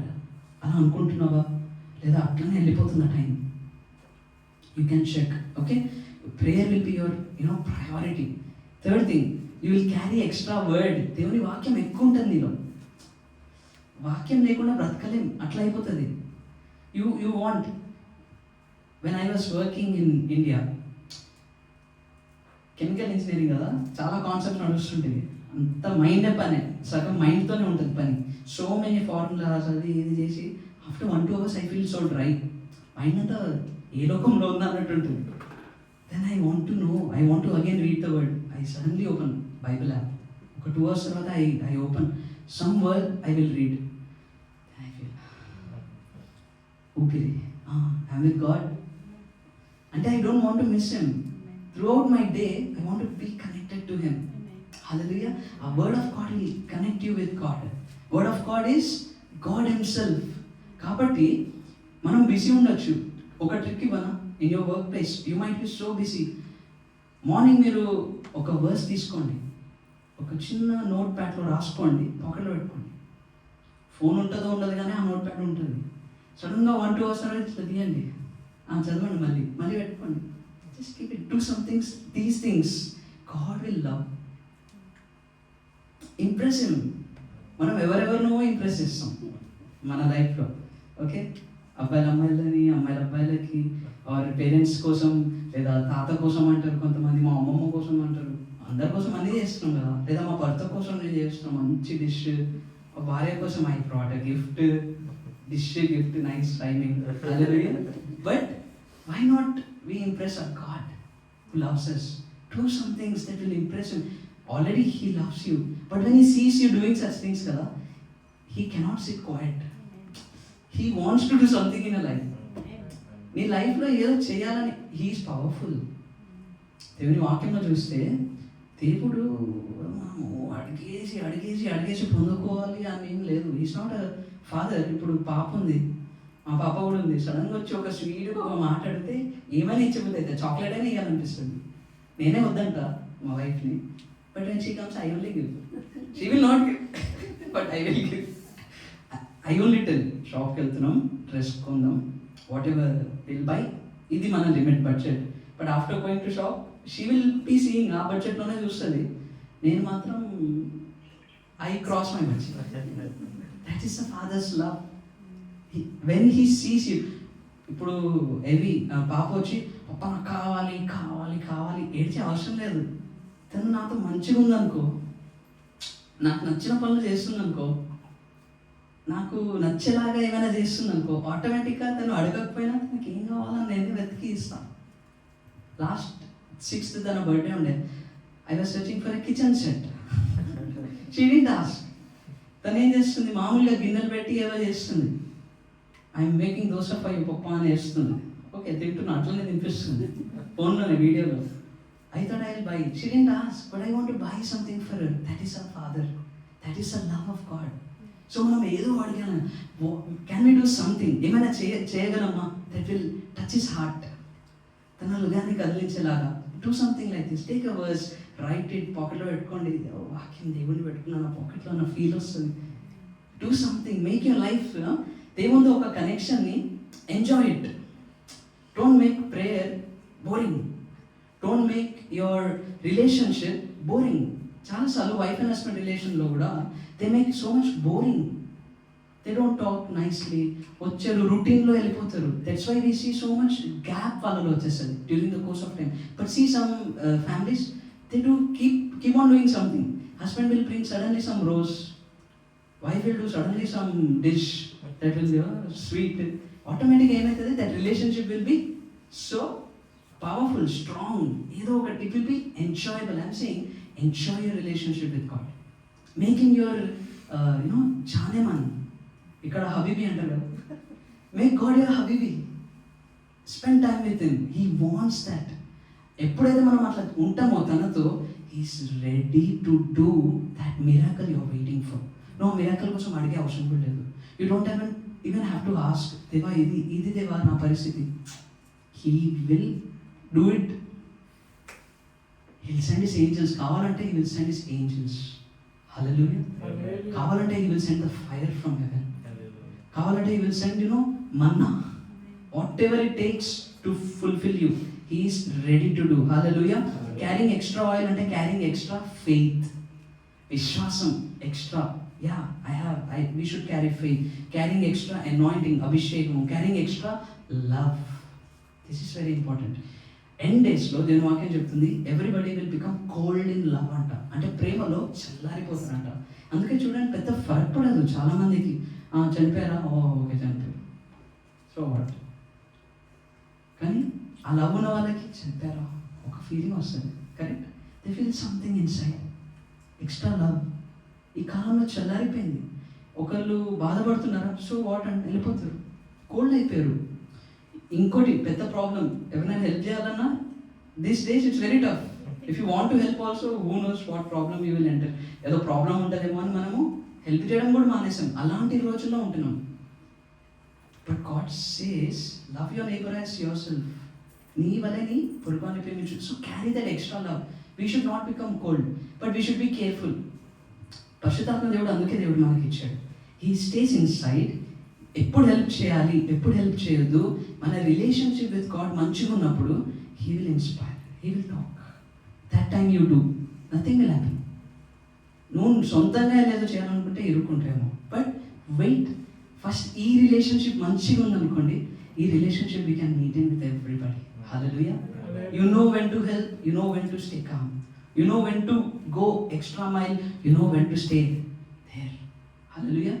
అలా అనుకుంటున్నావా, లేదా అట్లనే వెళ్ళిపోతుందా time? You can check, okay? Prayer will be your priority. Third thing, you will carry extra word. దేవుని వాక్యం ఎక్కువ ఉంటుంది నీలో. వాక్యం లేకుండా బ్రతకలేం, అట్లా అయిపోతుంది. You want, when I was working in India, chemical engineering కదా, చాలా కాన్సెప్ట్ నడుస్తుంటుంది. అంత మైండే పని, సగం మైండ్తోనే ఉంటుంది పని. సో మెనీ ఫార్ములాస్ అది ఇది చేసి after 1-2 hours I feel so dry. Mind అంతా ఏ లోకంలో ఉందా అన్నట్టు ఉంటుంది. Then I want to again read the word. I suddenly open Bible app. ఒక 2 hours తర్వాత I open some word, I will read. I feel ఊపిరి, ఐఎమ్ విత్ గాడ్. అంటే I don't want to miss him. Throughout my day, I want to be connected to Him. Hallelujah. A word of God will connect you with God. Word of God is God Himself. కాబట్టి మనం busy ఉండొచ్చు. ఒక trick ఇవ్వనా? In your work place you might be so busy. Morning మీరు ఒక verse తీసుకోండి, ఒక చిన్న నోట్ ప్యాడ్లో రాసుకోండి, పాకెట్లో పెట్టుకోండి. ఫోన్ ఉంటుందో ఉండదు కానీ ఆ నోట్ ప్యాడ్ ఉంటుంది. సడన్గా 1-2 hours తర్వాత ఇట్లా తీయండి, చదవండి, మళ్ళీ పెట్టుకోండి. Just keep it. Do some things. These things God will love. Impress Him. మనం ఎవరెవరినో ఇంప్రెస్ చేస్తాం మన లైఫ్లో. ఓకే, అబ్బాయిలు అమ్మాయిలని, అమ్మాయిలు అబ్బాయిలకి, ఆర్ పేరెంట్స్ కోసం, లేదా తాత కోసం అంటారు కొంతమంది, మా అమ్మమ్మ కోసం అంటారు, అందరి కోసం అన్నీ చేస్తున్నాం కదా. లేదా మా భర్త కోసం నేను చేస్తున్నాం మంచి డిష్, మా భార్య కోసం I brought gift, gift nice timing. But why not we impress our God who loves us? Do some things that will impress Him. Already He loves you, but when He sees you doing such things kada, He cannot sit quiet. He wants to do something in your life. నీ లైఫ్లో ఏదో చేయాలని. He is powerful. దేవుని వాక్యంలో చూస్తే దేవుడు అడిగేసి పొందుకోవాలి అని ఏం లేదు. Is not a father. ఇప్పుడు పాప ఉంది, మా పాప కూడా ఉంది. సడన్గా వచ్చి ఒక స్వీట్ ఒక మాట అడిగితే ఏమైనా ఇచ్చబోతే అయితే చాక్లెట్ అయినా ఇవ్వాలనిపిస్తుంది. నేనే వద్దంట మా వైఫ్ని, but when she comes I only give. She will not give, but I will give. I only tell, షాప్కి వెళ్తున్నాం, డ్రెస్ కొందాం, వాట్ ఎవర్ విల్ బై, ఇది మన limit budget. But after going to shop she will be seeing ఆ బడ్జెట్లోనే చూస్తుంది. నేను మాత్రం I cross my budget. That is the father's love. When he sees you. ఇప్పుడు పాప వచ్చి పప్ప నాకు కావాలి కావాలి కావాలి ఏడ్చే అవసరం లేదు. తను నాతో మంచిగా ఉందనుకో, నాకు నచ్చిన పనులు చేస్తుందనుకో, నాకు నచ్చేలాగా ఏమైనా చేస్తుందనుకో, ఆటోమేటిక్గా తను అడగకపోయినా తనకి ఏం కావాలని నేను వెతికి ఇస్తాను. లాస్ట్ 6th తన బర్త్డే ఉండే. I was searching for a kitchen set. She didn't ask. తను ఏం చేస్తుంది, మామూలుగా గిన్నెలు పెట్టి ఏదో చేస్తుంది. I'm making dosa for you papa అని వేస్తుంది. ఓకే, తింటున్నా, అట్లనే తినిపిస్తుంది ఫోన్లోనే, వీడియోలో. I thought I will buy. She didn't ask, but I want to buy something for her. That is our father. That is the love of God. So మనం ఏదో అడిగాను, క్యాన్ వి డూ సంథింగ్, ఏమైనా చేయగలమా that will touch his heart, తన హృదయాన్ని కదిలించేలాగా. Do something like this. Take a verse, write it, పాకెట్లో పెట్టుకోండి. వాక్యం దేవుని పెట్టుకున్నాను, పాకెట్లో నా ఫీల్ వస్తుంది. Do something, make your life దేవునితో ఒక కనెక్షన్ని enjoy it. Don't make prayer boring. Don't make your relationship boring. చాలాసార్లు వైఫ్ అండ్ హస్బెండ్ రిలేషన్లో కూడా they make so much boring. They don't talk nicely, వచ్చారు రొటీన్లో వెళ్ళిపోతారు. That's why we see so much gap వాళ్ళలో వచ్చేస్తుంది during the course of time. But see some families they do keep on doing something. Husband will bring suddenly some rose, wife will do suddenly some dish that will be sweet. Automatically ఏమవుతుంది, that relationship will be so powerful, strong. ఏదో ఒకటి, it will be enjoyable. I'm saying enjoy your relationship with God. Make him your జానేమన్. ఇక్కడ habibi అంటారు కదా, make God your habibi. Spend time with him. He wants that. ఎప్పుడైతే మనం అట్లా ఉంటామో తనతో, he's ready to do that miracle you're waiting for. No, miracle కోసం అడిగే అవసరం కూడా లేదు. You don't even have to ask, దేవా ఇది దేవా నా పరిస్థితి. He will do it. He will send his angels. కావాలంటే he will send his angels. Hallelujah. కావాలంటే he will send the fire from heaven. కావాలంటే he will send manna. Whatever it takes to fulfil you, he is ready to do. Hallelujah. Carrying extra oil అంటే carrying extra faith, విశ్వాసం extra. Yeah, we should carry faith. Carrying extra anointing, abhishekam. Carrying extra love. This is very important. End డేస్లో దేవుని వాక్యం చెప్తుంది everybody will become cold in love అంట. అంటే ప్రేమలో చల్లారిపోతారంట. అందుకే చూడండి పెద్ద ఫరక్ పడదు చాలామందికి. చనిపోయారా, ఓకే చనిపోయారు, సో వాట్. కానీ ఆ లవ్ ఉన్న వాళ్ళకి చనిపోయారా ఒక ఫీలింగ్ వస్తుంది, correct? They feel something inside, extra love. ఈ కాలంలో చల్లారిపోయింది. ఒకళ్ళు బాధపడుతున్నారా, సో వాట్ అంటే వెళ్ళిపోతారు, కోల్డ్ అయిపోయారు. ఇంకోటి పెద్ద ప్రాబ్లం, ఎవరైనా హెల్ప్ చేయాలన్నా this days it's very tough. If you want to help also, who knows what problem you will enter. ఏదో ప్రాబ్లం ఉంటుందేమో అని మనము హెల్ప్ చేయడం కూడా మానేసాం. అలాంటి రోజుల్లో ఉంటున్నాం. But God says love your neighbour as your self. నీ వలని పొరుగువాన్ని ప్రేమించు. So carry that extra love. We should not become cold, but we should be careful. పరిశుద్ధాత్మ దేవుడు అందుకే దేవుడు మనకి ఇచ్చాడు. He stays in side. ఎప్పుడు హెల్ప్ చేయాలి, ఎప్పుడు హెల్ప్ చేయొద్దు. మన రిలేషన్షిప్ విత్ గాడ్ మంచిగా ఉన్నప్పుడు he will inspire, he will talk. That time you do, nothing will happy. నువ్వు సొంతంగా ఏదో చేయాలనుకుంటే ఇరుక్కుంటామో. బట్ వెయిట్, ఫస్ట్ ఈ రిలేషన్షిప్ మంచిగా ఉందనుకోండి, ఈ relationship we can maintain with everybody. Hallelujah. You know when to help, you know when to stay calm, you know when to go extra mile, you know when to stay there. Hallelujah.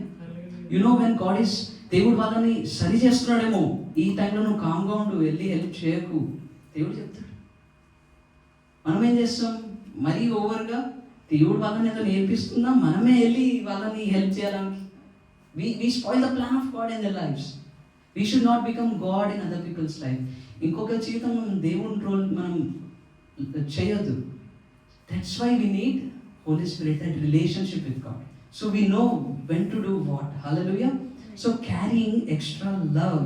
You know when God is, దేవుడు వాళ్ళని సరి చేస్తున్నాడేమో, ఈ టైంలో నువ్వు కామ్గా ఉండు, వెళ్ళి help చేయకు, దేవుడు చెప్తాడు. మనం ఏం చేస్తాం, మరీ ఓవర్గా దేవుడు వాళ్ళని ఏదో నేర్పిస్తున్నా మనమే వెళ్ళి వాళ్ళని హెల్ప్ చేయడానికి. we spoil the plan of God in their lives. We should not become God in other people's life. ఇంకొక జీవితం మనం దేవుని రోల్ మనం చేయొద్దు. That's why we need Holy Spirit, that relationship with God. So we know when to do what. Hallelujah. So carrying extra love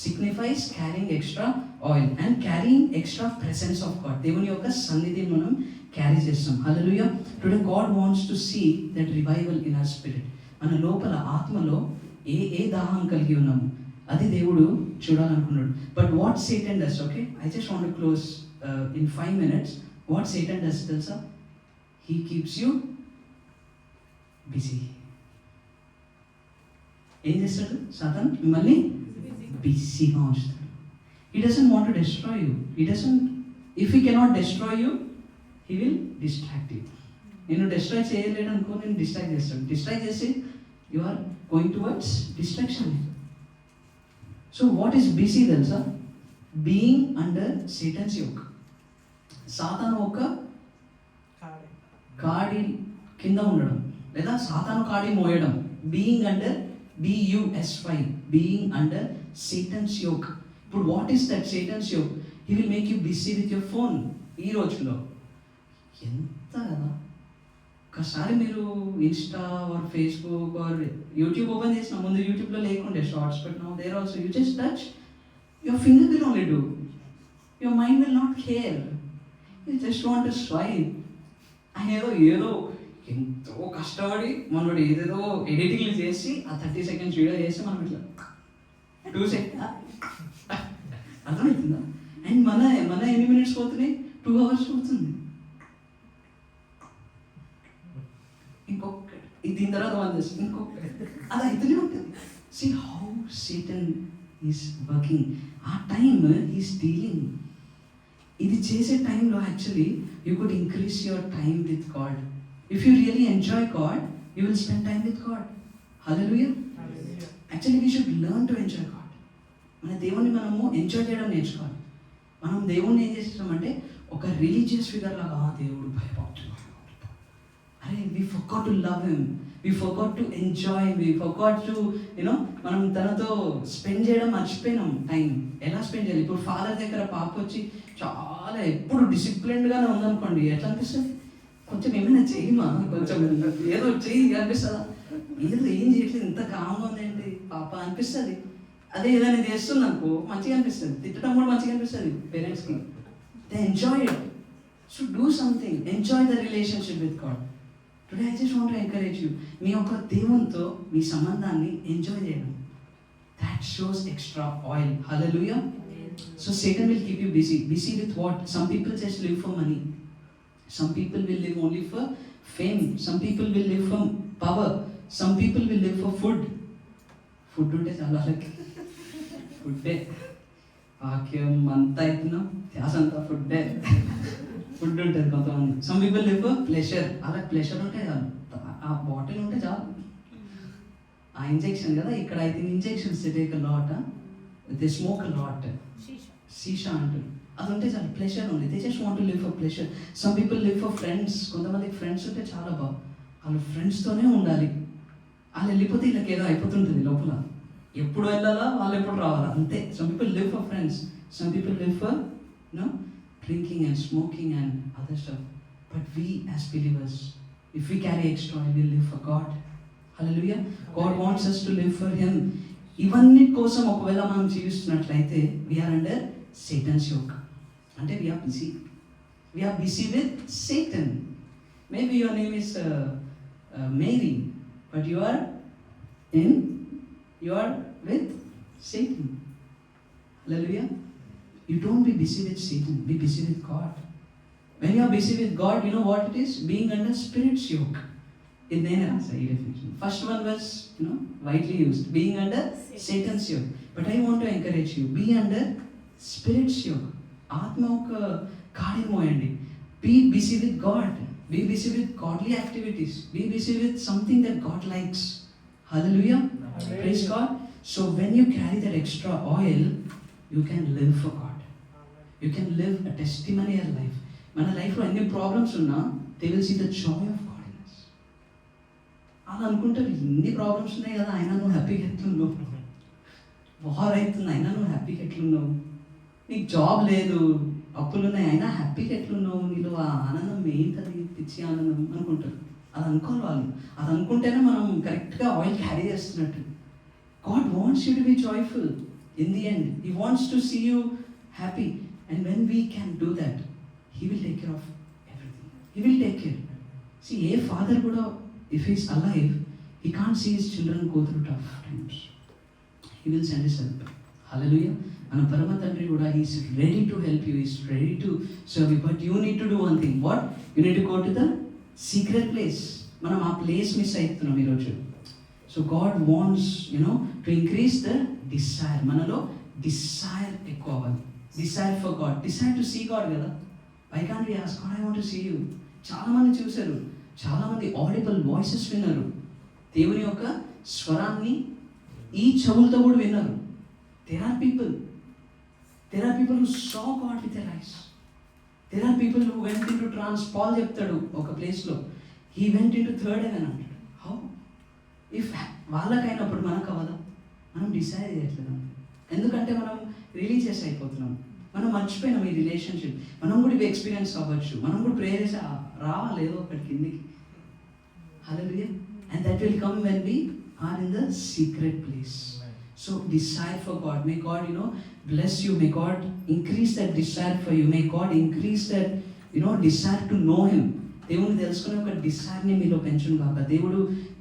signifies carrying extra oil and carrying extra presence of God. దేవుని యొక్క సన్నిధిని మనం carry చేస్తాం. Hallelujah. Today God wants to see that revival in our spirit. మన లోపల ఆత్మలో ఏ దాహం కలిగి ఉన్నాము అది దేవుడు చూడాలనుకున్నాడు. But what Satan does, okay, I just want to close in 5 minutes. What Satan does తెలుసా? He keeps you busy. ఏం చేస్తాడు సాతాను? మిమ్మల్ని బిజీగా ఉంచుతాడు. He doesn't want to destroy you. He doesn't, if he cannot destroy you, he will distract you. నేను destroy చేయలేడు అనుకో, నేను డిస్ట్రాక్ట్ చేస్తాను. డిస్ట్రాక్ట్ చేసి you are going towards distraction. So what is busy తెలుసా? Being under Satan's yoke. సాతాను ఒక కాడి కింద ఉండడం, లేదా సాతాను కాడి మోయడం. Being under, BUSY, being under Satan's yoke. ఇప్పుడు what is that Satan's yoke? He will make you busy with your phone. ఈ రోజుల్లో ఎంత కదా, ఒకసారి మీరు Insta or Facebook or YouTube open చేసిన, ముందు యూట్యూబ్లో లేకుండే shorts, but now there also you just touch, your finger will only do, your mind will not care, you just want to swipe. ఏదో ఎంతో కష్టపడి మనోడు ఏదేదో ఎడిటింగ్లు చేసి ఆ 30 seconds వీడియో చేసి మనం ఇట్లా 2 seconds అర్థమవుతుందా? అండ్ మన ఎన్ని మినిట్స్ పోతున్నాయి? 2 hours పోతుంది. ఇంకొక దీని తర్వాత వాళ్ళు చేసి ఇంకొక అలా అయితేనే ఉంటుంది. See how Satan is working. ఆ టైమ్ ఈస్ డీలింగ్. ఇది చేసే టైంలో actually you could increase your time with God. If you really enjoy God, you will spend time with God. Hallelujah. Actually we should learn to enjoy God. మన దేవుణ్ణి మనము enjoy చేయడం నేర్చుకోవాలి. మనం దేవుణ్ణి ఏం చేస్తామంటే ఒక రిలీజియస్ ఫిగర్ లాగా, దేవుడు భయపడుతున్నాడు. అరే, we forgot to love him, we forgot to enjoy him, we forgot to, మనం తనతో స్పెండ్ చేయడం మర్చిపోయినాం. టైం ఎలా స్పెండ్ చేయాలి? ఇప్పుడు ఫాదర్ దగ్గర పాప వచ్చి చాలా ఎప్పుడు డిసిప్లిన్డ్గానే ఉందనుకోండి, ఎట్లా అనిపిస్తుంది? కొంచెం ఏమైనా చేయమా, కొంచెం ఏదో చెయ్యి అనిపిస్తుందా? ఏదో ఏం చేయట్లేదు, ఇంత కామ్గా ఉందేంటి పాప అనిపిస్తుంది. అదే ఏదైనా చేస్తుంది అనుకో మంచిగా అనిపిస్తుంది, తిట్టడం కూడా మంచిగా అనిపిస్తుంది పేరెంట్స్కి. They enjoy it. So do something, enjoy the relationship with God. Today I just want to encourage you, మీ యొక్క దేవునితో మీ సంబంధాన్ని ఎంజాయ్ చేయడం. That shows extra oil. Hallelujah. So Satan will keep you busy. Busy with what? Some people just live for money. Some people will live only for fame. Some people will live for power. Some people will live for food. Food ఉంటే చాలా ఫుడ్డే. వాక్యం అంతా అవుతున్నాం, ధ్యాస అంతా food ఉంటుంది కొంతమంది. సమ్ పీపుల్ లివ్ ప్లెషర్, అలా ప్లెషర్ ఉంటే చాలు, ఆ బాటిల్ ఉంటే చాలు. ఆ ఇంజెక్షన్ కదా, ఇక్కడ అయితే injections take lot, they smoke lot, సీషా అంటారు, అది ఉంటే చాలు, ప్లెషర్ ఉంది. They just want to live for pleasure. Some people live for friends, కొంతమందికి ఫ్రెండ్స్ ఉంటే చాలా బాగా, వాళ్ళు ఫ్రెండ్స్తోనే ఉండాలి. వాళ్ళు వెళ్ళిపోతే వీళ్ళకి ఏదో అయిపోతుంటుంది లోపల, ఎప్పుడు వెళ్ళాలా వాళ్ళు ఎప్పుడు రావాలా అంతే. Some people live for friends, some people live for drinking and smoking and other stuff. But we as believers, if we carry extra oil, we live for God. Hallelujah. God wants us to live for Him. ఇవన్నీ కోసం ఒకవేళ మనం జీవిస్తున్నట్లయితే we are under Satan's yoke. అంటే we are busy with Satan. Maybe your name is Mary, but you are with Satan. Hallelujah. You don't be busy with Satan, be busy with God. When you are busy with God, you know what it is? Being under Spirit's yoke. In there, definition. First one was, widely used. Being under Satan's yoke. But I want to encourage you, be under Spirit's yoke. Atma oka kaadi moyandi. Be busy with God. Be busy with godly activities. Be busy with something that God likes. Hallelujah. Amen. Praise God. So when you carry that extra oil, you can live for God. You can live a testimonial life. మన లైఫ్లో ఎన్ని problems ఉన్నా they will see the joy of God in us. అలా అనుకుంటారు, ఎన్ని problems ఉన్నాయి కదా, అయినా నువ్వు హ్యాపీగా ఎట్లున్నావు, వార్ అవుతుంది అయినా నువ్వు హ్యాపీగా ఎట్లున్నావు, నీకు జాబ్ లేదు, అప్పులు ఉన్నాయి అయినా హ్యాపీగా ఎట్లున్నావు, నీలో ఆ ఆనందం ఏంటది, పిచ్చి ఆనందం అనుకుంటారు. అది అనుకోవాలి వాళ్ళు, అది అనుకుంటేనే మనం కరెక్ట్గా ఆయిల్ క్యారీ చేస్తున్నట్టు. God wants you to be joyful. In the end, He wants to see you happy. And when we can do that, He will take care of everything. He will take care. See, a father kuda, if he is alive, he can't see his children go through tough times. He will send his help. Hallelujah. And Parama Tandri kuda, he is ready to help you. He is ready to serve you. But you need to do one thing. What? You need to go to the secret place. Manam aa place miss aytunam ee roju. So God wants, to increase the desire. Manalo desire ఎక్కువ అవ్వాలి. Desire for God. Desire to see God కదా. Why can't we ask God, I want to see you? చాలా మంది చూశారు, చాలా మంది audible voices విన్నారు, దేవుని యొక్క స్వరాన్ని ఈ చెవులతో కూడా విన్నారు. There are people who saw God with their eyes. There are people who went into trance. Paul చెప్తాడు ఒక ప్లేస్లో, he went into third heaven అంటాడు. How? If వాళ్ళకైనప్పుడు మనకు అవ్వదా? మనం డిసైడ్ చేయట్లేదు. ఎందుకంటే మనం రిలీజియస్ అయిపోతున్నాం, మనం మర్చిపోయినాం ఈ రిలేషన్షిప్. మనం కూడా ఇవి ఎక్స్పీరియన్స్ అవ్వచ్చు, మనం కూడా ప్రేయర్ చేసి రావాలి ఏదో ఒకటి కిందికి. Hallelujah. And that will come when we are in the secret place. So desire for God. May God bless you. May God increase that desire for you. May God increase that desire to know him. దేవుని తెలుసుకునే ఒక డిసైర్ని మీలో పెంచును కాక,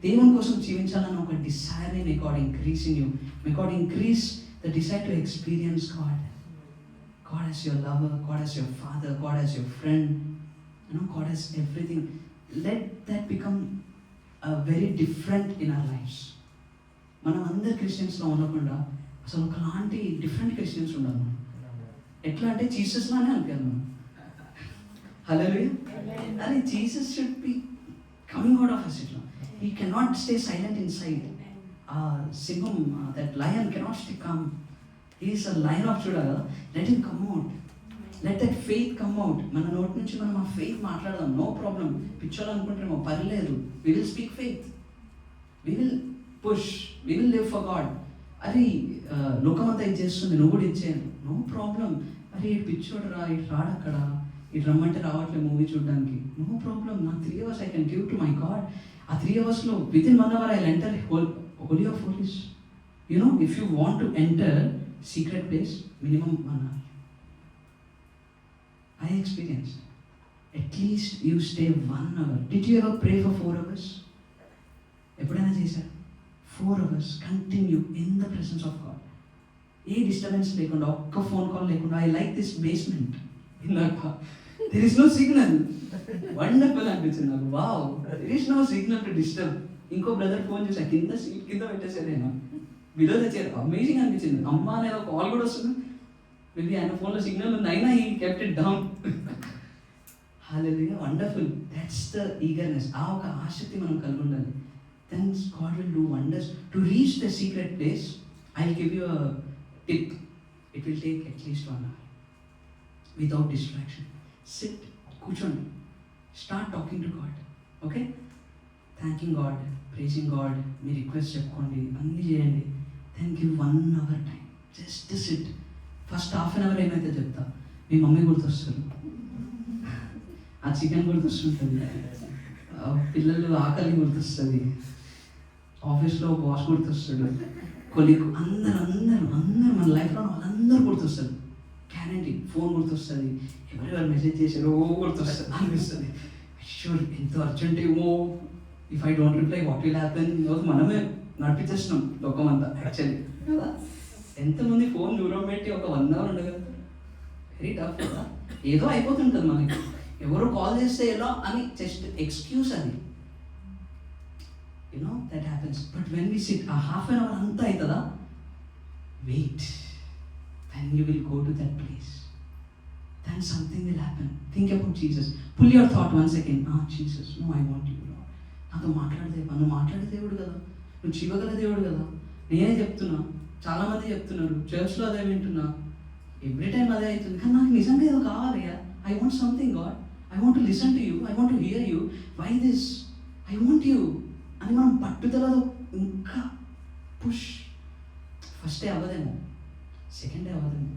దేవుని కోసం జీవించాలన్న ఒక డిసైర్ని may God increase in you. May God increase the desire to experience God. God as your lover, God as your father, God as your friend, God as everything. Let that become very different in our lives. మనం అందరు క్రిస్టియన్స్లో ఉండకుండా అసలు ఒకలాంటి different Christians ఉండాలి మనం. ఎట్లా అంటే Jesus లానే అనుకోవాలి మనం. హల్లెలూయా. అరే Jesus should be coming out of us ఇట్లా. He cannot stay silent inside. సింహం, that lion cannot stay calm. He is a lion of Judah. Let him come out. Let that faith come out. మన నోటి నుంచి మనం ఆ faith మాట్లాడదాం. No problem. పిచ్చోళ్ళనుకుంటారేమో, పర్లేదు. We will speak faith. We will push. We will live for God. అరే లోకమంతా ఇది చేస్తుంది, నువ్వు కూడా ఇచ్చేయండి. No problem. అరే ఇటు పిచ్చోడు రా, ఇటు రాడక్కడ, ఇటు రమ్మంటే రావట్లేదు మూవీ చూడడానికి. No problem. నా 3 hours I can give to my God. ఆ 3 hours within 1 hour I'll enter Holy of Holies. If you want to enter secret place, minimum 1 hour. I experienced. At least you stay 1 hour. Did you ever pray for 4 hours? ఎప్పుడైనా చేశారు? 4 hours continue in the presence of God. A disturbance లేకుండా, ఒక్క phone call లేకుండా. I like this basement. There is no signal. Wonderful అనిపించింది నాకు. Wow, there is no signal to disturb. ఇంకో brother phone చేశా, కింద సీట్ కింద పెట్టేసాను నేను, బిలో తెచ్చారు. అమేజింగ్ అనిపించింది. అమ్మ అనేది ఒక కాల్ కూడా వస్తుంది. మేబీ ఆయన ఫోన్లో సిగ్నల్ ఉంది అయినా he kept it down. Hallelujah, wonderful. That's the eagerness. ఆ ఒక ఆసక్తి మనం కలిగి ఉండాలి. Then God will do wonders. To reach the secret place I will give you a tip. It will take at least 1 hour without distraction. Sit, కూర్చోండి, start talking to God. Okay, thanking God, praising God, మీ request చెప్పుకోండి, అన్నీ చేయండి. Then give 1 hour time. Just sit. First half an hour ఏమైతే చెప్తా, మీ mummy గుర్తొస్తారు, ఆ chicken గుర్తొస్తుంటుంది, పిల్లలు ఆకలి గుర్తొస్తుంది, ఆఫీస్లో బాస్ గుర్తొస్తాడు, కొలీగ్, అందరూ మన లైఫ్లో వాళ్ళందరూ గుర్తొస్తారు. గ్యారంటీ. ఫోన్ గుర్తొస్తుంది, ఎవరెవరు మెసేజ్ చేశారో గుర్తొస్తుంది అనిపిస్తుంది. షూర్, ఎంతో అర్జెంట్ ఏమో, if I don't reply what will happen. ఈరోజు మనమే నడిపించేస్తున్నాం లోకం అంతా యాక్చువల్లీ కదా. ఎంతమంది ఫోన్ దూరం పెట్టి ఒక 1 hour ఉండగలుగుతారు? వెరీ టఫ్ కదా. ఏదో అయిపోతుంటుంది మనకి, ఎవరో కాల్ చేస్తే ఎలా అని జస్ట్ ఎక్స్క్యూజ్ అది, you know that happens. But when we sit, ఆ హాఫ్ అన్ అవర్ అంతా అవుతుందా, wait. Then you will go to that place. Then something will happen. Think about Jesus. Pull your thought once again. Jesus, no, I want you, Lord. నాతో మాట్లాడదేవా, నువ్వు మాట్లాడే దేవుడు కదా, నువ్వు చివగల దేవుడు కదా. నేనే చెప్తున్నా, చాలామంది చెప్తున్నారు, చర్చ్లో అదే వింటున్నా, ఎవ్రీ టైం అదే అవుతుంది. కానీ నాకు నిజంగా ఏదో కావాలయ్యా. I want something God, I want to listen to you, I want to hear you, why this, I want you అని మనం పట్టుదలతో ఇంకా పుష్. ఫస్ట్ డే అవ్వదేమో, సెకండ్ డే అవ్వదేమో,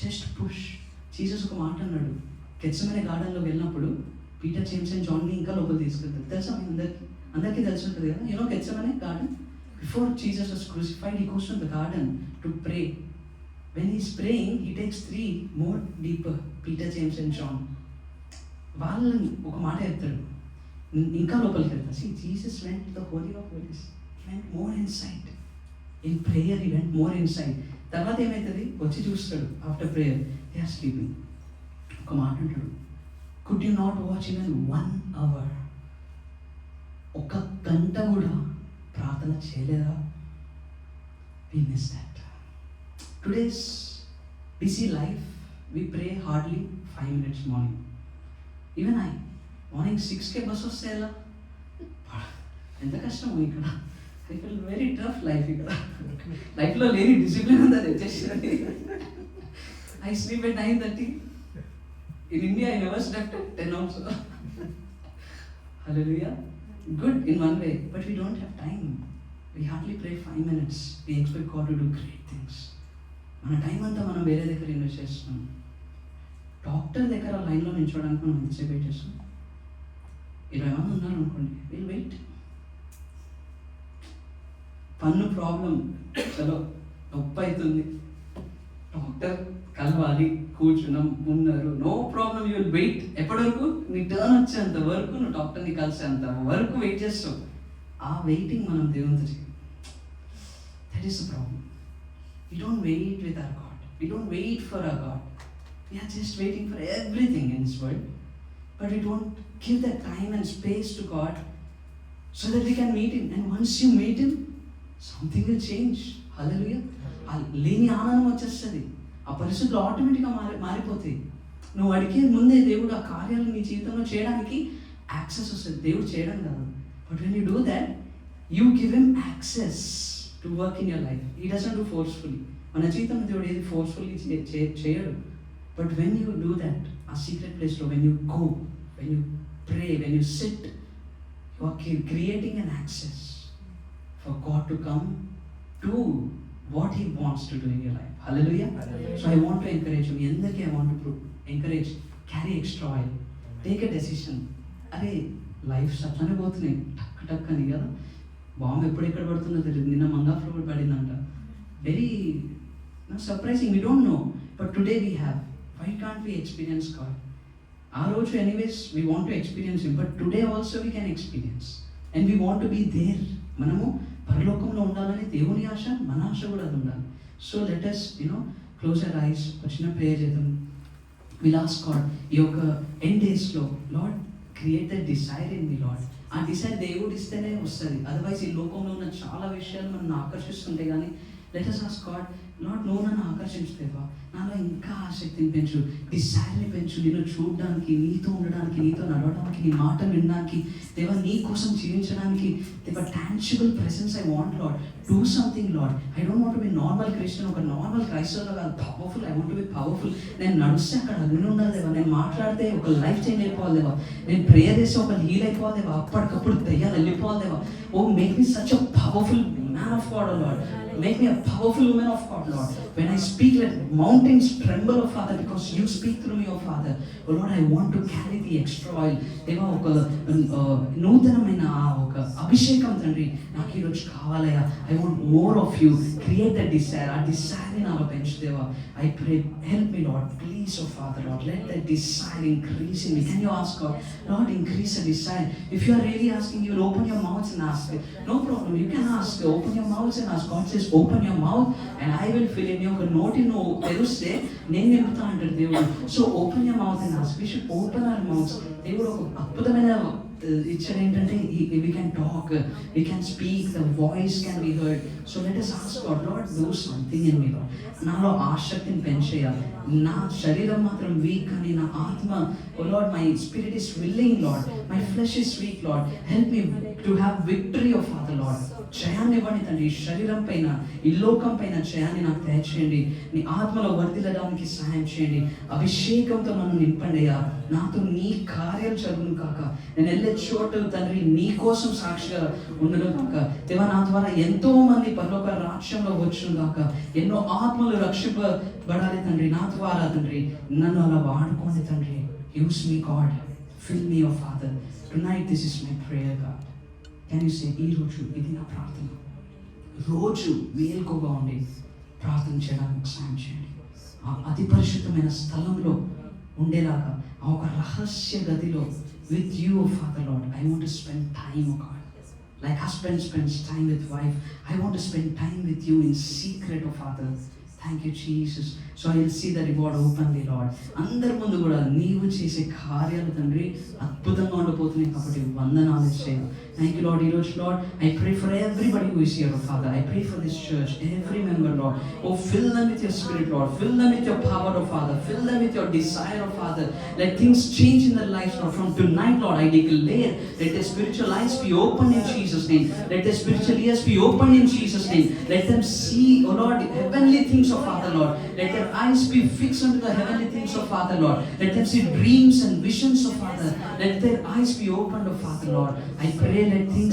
జస్ట్ పుష్. జీసస్ ఒక మాట అన్నాడు, గెత్సెమనే గార్డెన్లోకి వెళ్ళినప్పుడు పీటర్, జేమ్స్ అండ్ జాన్ని ఇంకా లోపల తీసుకెళ్తారు. తెలుసా మీ అందరికీ తెలిసి ఉంటుంది కదా. You know Gethsemane garden, before Jesus was crucified, he goes to the garden to pray. When he's praying, he takes 3 more deeper, Peter, James and John. వాళ్ళని ఒక మాట చెప్తాడు, ఇంకా లోపలికి వెళ్తారు. See, Jesus went to the Holy of Holies. He went more inside. In prayer, he went more inside. తర్వాత ఏమవుతుంది, వచ్చి చూస్తాడు after prayer, they are sleeping. ఒక మాట అంటాడు, could you not watch even 1 hour? 1 గంట కూడా ప్రార్థన చేయలేదా? We miss that. Today's busy life, we pray hardly 5 minutes morning. Even morning 6కే బస్ వస్తే ఎలా, ఎంత కష్టం ఇక్కడ. I feel very tough life ఇక్కడ. లైఫ్లో లేని డిసిప్లిన్ అంతా తెచ్చేసింది. I sleep at 9:30. In India I never slept at 10 also. Hallelujah. Good in one way, but we don't have time. We hardly pray 5 minutes. We expect God to do great things. మన time అంతా మనం వేరే దగ్గర invest చేస్తున్నాం. Doctor దగ్గర లైన్లో నిల్చోవడానికి మనం ఎంతసేపు వెయిట్ చేస్తాం? 20 మంది ఉన్నారు అనుకోండి, విల్ వెయిట్. పన్ను ప్రాబ్లం, చలో నొప్పి అవుతుంది, డాక్టర్ కలవాలి, కూర్చున్నాం, ఉన్నారు, no problem, you will wait. ఎప్పటి వరకు? నీ టర్న్ వచ్చేంత వరకు, నువ్వు డాక్టర్ని కలిసేంత వరకు వెయిట్ చేస్తావు. ఆ వెయిటింగ్ మనం దేవునితో చేయాలి. That is the problem. We don't wait with our God. We don't wait for our God. We are just waiting for everything in this world. But we don't give that time and space to God so that we can meet Him. And once you meet Him, something will change. Hallelujah. లేని ఆనందం వచ్చేస్తుంది. ఆ పరిస్థితులు ఆటోమేటిక్గా మారిపోతాయి. నువ్వు అడిగే ముందే దేవుడు ఆ కార్యాలు నీ జీవితంలో చేయడానికి యాక్సెస్ వస్తుంది. దేవుడు చేయడం కాదు. But when you do that, you give him access to work in your life. He doesn't do forcefully. మన జీవితంలో దేవుడు ఏది ఫోర్స్ఫుల్లీ చేయడు. But when you do that, ఆ సీక్రెట్ ప్లేస్లో when you go, when you pray, when you sit, you are creating an access for God to come to what He wants to do in your life. Hallelujah. So I want to encourage you. Endaki I want to encourage, carry extra oil. Take a decision. అరే life అట్లనే పోతున్నాయి, టక్ టక్ అని కదా. Bomb ఎప్పుడు ఎక్కడ పడుతుందో తెలియదు. నిన్న మంగాఫ్లో కూడా పడిందంట. Very surprising. We don't know, but today we have. Why can't we experience God? ఆ రోజు anyways we want to experience him, but today also we can experience. And we want to be there. మనము పరలోకంలో ఉండాలని దేవుని ఆశ, మన ఆశ కూడా అది ఉండాలి. So let us close our eyes, వచ్చిన ప్రేయర్ చేద్దాం. విల్ ఆస్క్ గాడ్, ఈ యొక్క ఎండ్ డేస్లో, lord create the desire in me lord. ఆ డిసైర్ దేవుడు ఇస్తేనే వస్తుంది. అదర్వైజ్ ఈ లోకంలో ఉన్న చాలా విషయాలు మనల్ని ఆకర్షిస్తుంటాయి. కానీ let us ask God, lord నువ్వు నన్ను ఆకర్షించు దేవా, నాలో ఇంకా ఆసక్తిని పెంచు, డిజైర్ని పెంచు, నిన్ను చూడడానికి, నీతో ఉండడానికి, నీతో నడవడానికి, నీ మాట వినడానికి దేవా, నీ కోసం జీవించడానికి దేవా, tangible presence I want lord. Do something lord. I don't want be normal Christian, ఒక నార్మల్ క్రైస్తవులో కాదు, powerful. I want be powerful. నేను నడిస్తే అక్కడ అగ్ని ఉండాలి దేవా, నేను మాట్లాడితే ఒక లైఫ్ చేంజ్ అయిపోవాలి దేవా, నేను ప్రేయర్ చేస్తే ఒక హీల్ అయిపోవాలి దేవా, అప్పటికప్పుడు దయ్యాలు వెళ్ళిపోవాలి దేవా. Oh make me such a powerful man of God, O Lord. Make me a powerful woman of God, Lord. When I speak, let mountains tremble, O Father, because you speak through me, O Father. O Lord, I want to carry the extra oil. దేవా, ఒక నూతనమైన ఒక అభిషేకం తండ్రి నాకు ఈరోజు కావాలయ్యా. I want more of you. Create that desire. ఆ డిజైర్ని నాలో పెంచు దేవా. I pray, help me, Lord. Please, O Father, Lord, let that desire increase in me. Can you ask God, Lord, increase the desire? If you are really asking, you will open your mouth and ask. No problem. You can ask. Open your mouth and ask. God says, open your mouth and I will fill in. ఒక నోటి నువ్వు తెరిస్తే నేను నింపుతా అంటాడు దేవుడు. So open your mouth and ask. We should open our mouths. దేవుడు ఒక అద్భుతమైన ఇచ్చాడు ఏంటంటే we can talk, we can speak, the voice can be heard. So let us ask God, Lord, do something in me, Lord. నాలో ఆసక్తిని పెంచేయ. నా శరీరం మాత్రం వీక్ కానీ నా ఆత్మ, oh Lord, my spirit is willing, Lord, my flesh is weak, Lord, help me to have victory, oh Father, Lord. జయాన్ని ఇవ్వండి తండ్రి. ఈ శరీరం పైన, ఈ లోకం పైన జయాన్ని నాకు దయచేయండి. నీ ఆత్మలో వర్ధిల్లడానికి సహాయం చేయండి. అభిషేకంతో నన్ను నింపండి అయ్యా. నాతో నీ కార్యం జరుగును కాక. నేను వెళ్ళే చోటు తండ్రి నీ కోసం సాక్షిగా ఉండడం కాక. దేవా, నా ద్వారా ఎంతో మంది పరలోక రాజ్యంలో వచ్చును కాక. ఎన్నో ఆత్మలు రక్షింపబడాలి తండ్రి నా ద్వారా. తండ్రి నన్ను అలా వాడుకోండి తండ్రి. Use me God, fill me your father. Tonight this is my prayer God. Can you say, ఈ రోజు ఇది నా ప్రార్థన. రోజు వేల్కోగా ఉండి ప్రార్థన చేయడానికి సాయం చేయండి. ఆ అతి పరిశుద్ధమైన స్థలంలో ఉండేలాగా, ఆ ఒక రహస్య గదిలో with you father Lord. I want to spend time, O God, like husband spends time with wife. I want to spend time with you in secret, oh Father. Thank you, Jesus. So I will see the reward openly, Lord. అందరి ముందు కూడా నీవు చేసే కార్యాలు తండ్రి అద్భుతంగా ఉండబోతున్నాయి కాబట్టి వందనాలు ఇచ్చేయను. Thank you, Lord. ఈరోజు Lord, I pray for everybody who is here, oh Father. I pray for this church, every member, Lord. Oh, fill them with your spirit, Lord. Fill them with your power, oh Father. Fill them with your desire, oh Father. Let things change in their lives, Lord. From tonight, Lord, I declare, let their spiritual eyes be opened in Jesus' name. Let their spiritual ears be opened in Jesus' name. Let them see, oh Lord, heavenly things, oh Father, Lord. Let their eyes be fixed unto the heavenly things, oh Father, Lord. Let them see dreams and visions, oh Father. Let their eyes be opened, oh Father, Lord. I pray, let things